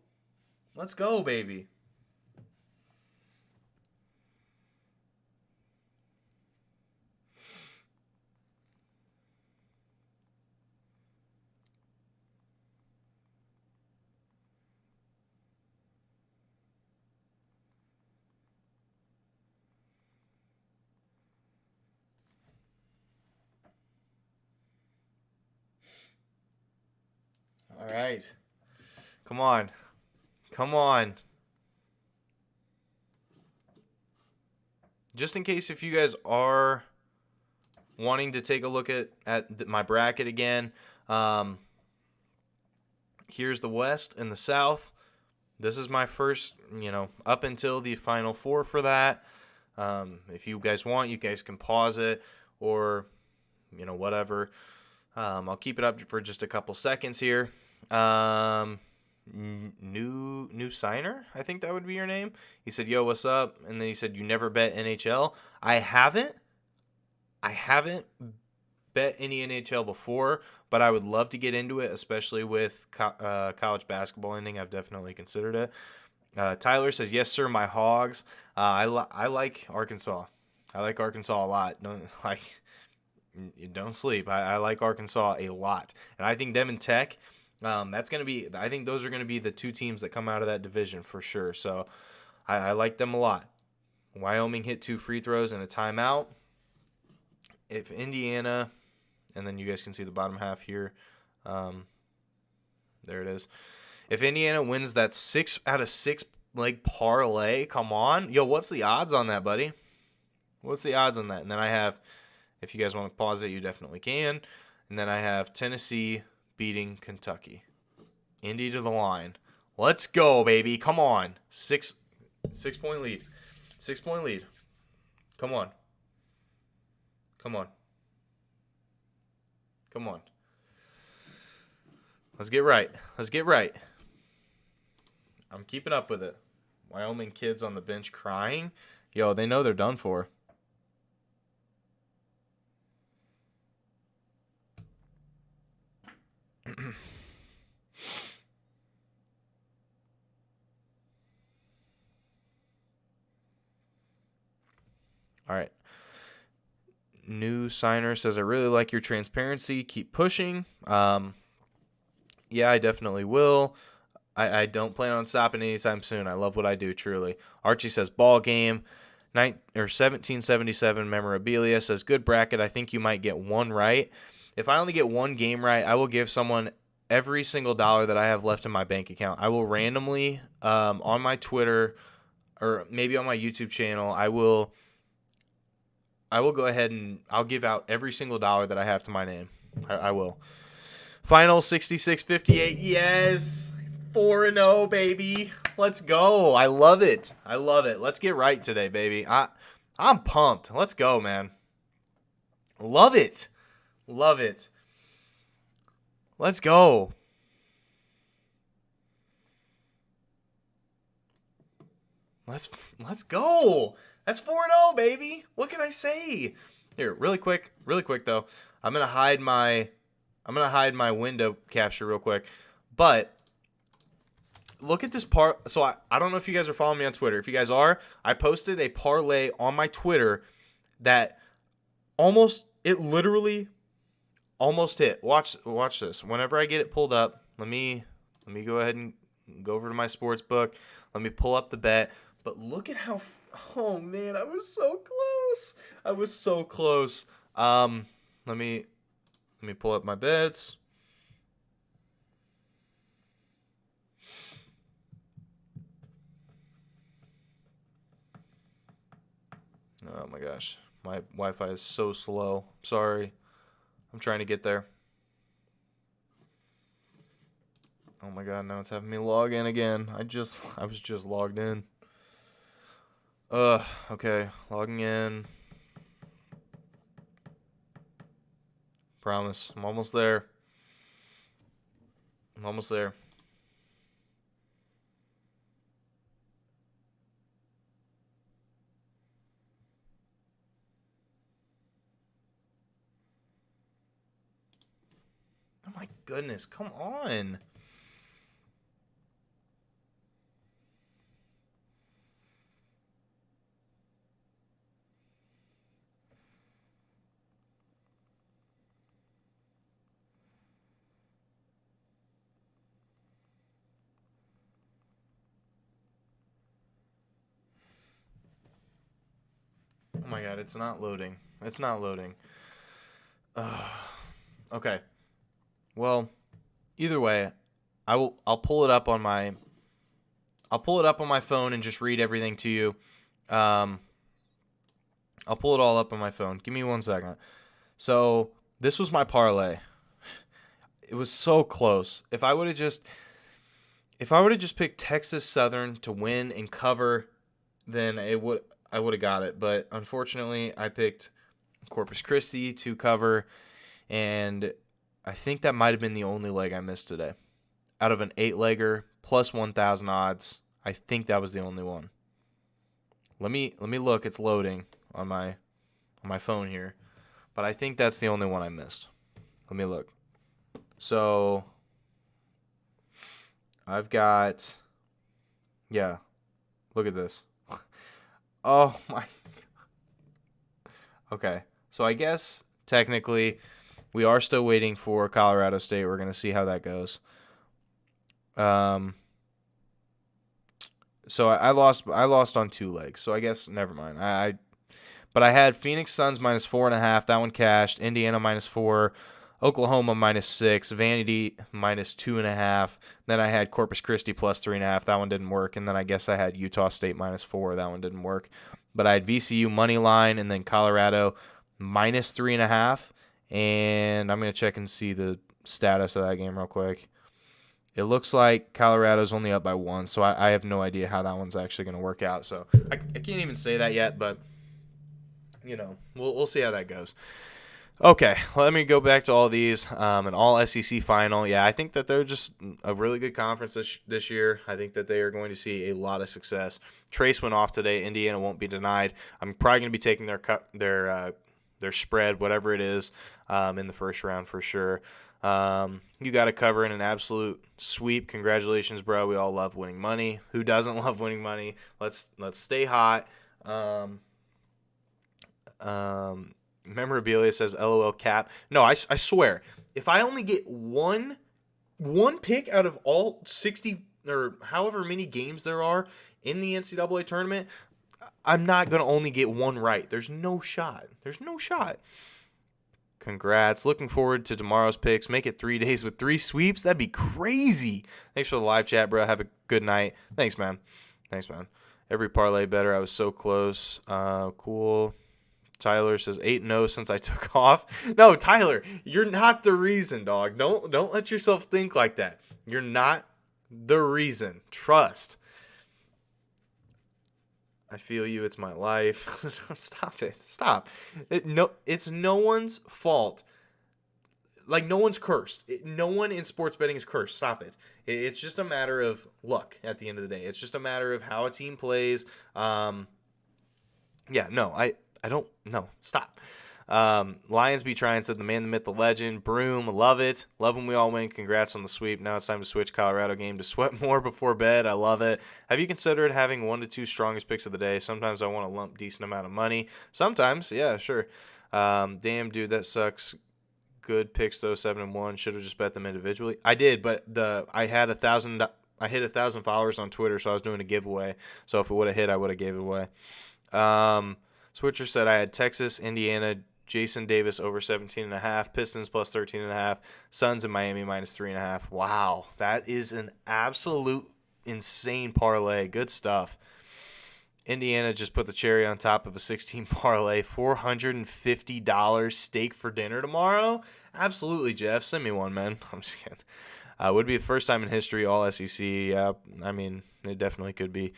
[SPEAKER 1] Let's go, baby. All right. Come on. Come on. Just in case if you guys are wanting to take a look at my bracket again, here's the West and the South. This is my first, up until the Final Four for that. If you guys want, you guys can pause it or, whatever. I'll keep it up for just a couple seconds here. New signer, I think that would be your name. He said, yo, what's up? And then he said, you never bet NHL. I haven't bet any NHL before, but I would love to get into it, especially with college basketball ending. I've definitely considered it. Tyler says, yes, sir, my Hogs. I like Arkansas. I like Arkansas a lot. Don't sleep. I like Arkansas a lot. And I think them and Tech, I think those are going to be the two teams that come out of that division for sure. So I like them a lot. Wyoming hit 2 free throws and a timeout. If Indiana, and then you guys can see the bottom half here. There it is. If Indiana wins that 6 out of 6 leg parlay, come on. Yo, what's the odds on that, buddy? What's the odds on that? And then I have, if you guys want to pause it, you definitely can. And then I have Tennessee beating Kentucky. Indy to the line. Let's go, baby. Come on. 6-point lead. 6-point lead. Come on. Come on. Come on. Let's get right. Let's get right. I'm keeping up with it. Wyoming kids on the bench crying. Yo, they know they're done for. All right. New signer says, I really like your transparency. Keep pushing. Yeah, I definitely will. I don't plan on stopping anytime soon. I love what I do, truly. Archie says, ball game. 1777 memorabilia says, good bracket. I think you might get one right. If I only get one game right, I will give someone every single dollar that I have left in my bank account. I will randomly, on my Twitter or maybe on my YouTube channel, I will go ahead and I'll give out every single dollar that I have to my name. I will. Final 66-58. Yes. 4-0, baby. Let's go. I love it. I love it. Let's get right today, baby. I'm pumped. Let's go, man. Love it. Love it. Let's go. Let's go. That's 4-0, baby. What can I say? Here, really quick though. I'm gonna hide my window capture real quick. But look at this part. So I don't know if you guys are following me on Twitter. If you guys are, I posted a parlay on my Twitter that literally almost hit. Watch this. Whenever I get it pulled up, let me go ahead and go over to my sports book. Let me pull up the bet. But look at how, oh man, I was so close. I was so close. Let me pull up my bets. Oh my gosh, my Wi-Fi is so slow. Sorry, I'm trying to get there. Oh my god, now it's having me log in again. I was just logged in. Okay, logging in. Promise, I'm almost there. I'm almost there. Oh my goodness, come on. Oh my god, it's not loading. It's not loading. Okay. Well, either way, I'll pull it up on my phone and just read everything to you. I'll pull it all up on my phone. Give me 1 second. So, this was my parlay. It was so close. If I would have just picked Texas Southern to win and cover, then I would have got it. But unfortunately, I picked Corpus Christi to cover, and I think that might have been the only leg I missed today. Out of an 8-legger plus 1,000 odds, I think that was the only one. Let me look. It's loading on my phone here, but I think that's the only one I missed. Let me look. So I've got, yeah, look at this. Oh my. Okay, so I guess technically we are still waiting for Colorado State. We're going to see how that goes. So I lost on 2 legs. So I guess never mind. But I had Phoenix Suns minus 4.5. That one cashed. Indiana minus 4. Oklahoma minus 6. Vanity minus 2.5. Then I had Corpus Christi plus 3.5. That one didn't work. And then I guess I had Utah State minus 4. That one didn't work. But I had VCU money line and then Colorado minus 3.5. And I'm going to check and see the status of that game real quick. It looks like Colorado's only up by 1, so I have no idea how that one's actually going to work out. So I can't even say that yet, but, we'll see how that goes. Okay, let me go back to all these. An all SEC final. Yeah, I think that they're just a really good conference this year. I think that they are going to see a lot of success. Trace went off today. Indiana won't be denied. I'm probably going to be taking their spread, whatever it is, in the first round for sure. You got to cover in an absolute sweep. Congratulations, bro. We all love winning money. Who doesn't love winning money? Let's stay hot. Memorabilia says LOL cap. No, I swear, if I only get one pick out of all 60 or however many games there are in the NCAA tournament, I'm not going to only get one right. There's no shot. Congrats. Looking forward to tomorrow's picks. Make it 3 days with 3 sweeps. That'd be crazy. Thanks for the live chat, bro. Have a good night. Thanks, man. Every parlay better. I was so close. Cool. Tyler says 8-0 since I took off. No, Tyler, you're not the reason, dog. Don't let yourself think like that. You're not the reason. Trust. I feel you. It's my life. Stop it. Stop. It's no one's fault. Like, no one's cursed. No one in sports betting is cursed. Stop it. It's just a matter of luck at the end of the day. It's just a matter of how a team plays. I don't know. Stop. Lions be trying said the man, the myth, the legend. Broom, love it. Love when we all win. Congrats on the sweep. Now it's time to switch Colorado game to sweat more before bed. I love it. Have you considered having 1 to 2 strongest picks of the day? Sometimes I want to lump decent amount of money. Sometimes, yeah, sure. Damn, dude, that sucks. good picks though. 7-1. Should have just bet them individually. I did, but I hit 1,000 followers on Twitter, so I was doing a giveaway. So if it would have hit, I would have gave it away. Switcher said I had Texas, Indiana, Jason Davis over 17.5, Pistons plus 13.5, Suns and Miami minus 3.5. Wow, that is an absolute insane parlay. Good stuff. Indiana just put the cherry on top of a 16 parlay. $450 steak for dinner tomorrow. Absolutely, Jeff. Send me one, man. I'm just kidding. Would be the first time in history, all SEC. Yeah, I mean, it definitely could be.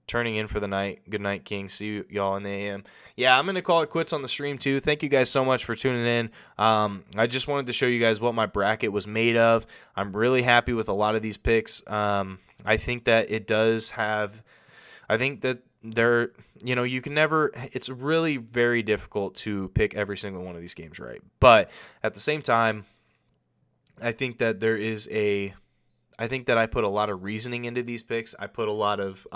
[SPEAKER 1] Turning in for the night. Good night, King. See y'all in the AM. Yeah, I'm going to call it quits on the stream, too. Thank you guys so much for tuning in. I just wanted to show you guys what my bracket was made of. I'm really happy with a lot of these picks. I think that it does have – I think that you can never – it's really very difficult to pick every single one of these games right. But at the same time, I think that I think that I put a lot of reasoning into these picks. I put a lot of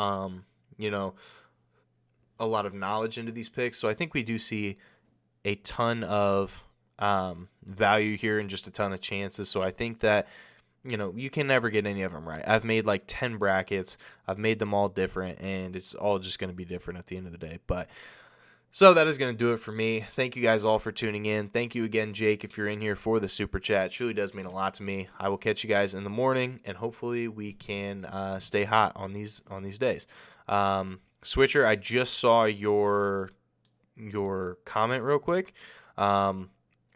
[SPEAKER 1] a lot of knowledge into these picks. So I think we do see a ton of value here and just a ton of chances. So I think that, you can never get any of them right. I've made like 10 brackets. I've made them all different, and it's all just going to be different at the end of the day. But so that is going to do it for me. Thank you guys all for tuning in. Thank you again, Jake, if you're in here for the super chat. It truly does mean a lot to me. I will catch you guys in the morning, and hopefully we can stay hot on these days. Switcher, I just saw your comment real quick.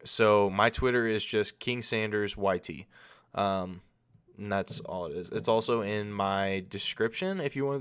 [SPEAKER 1] So my Twitter is just King Sanders YT. And that's all it is. It's also in my description if you want to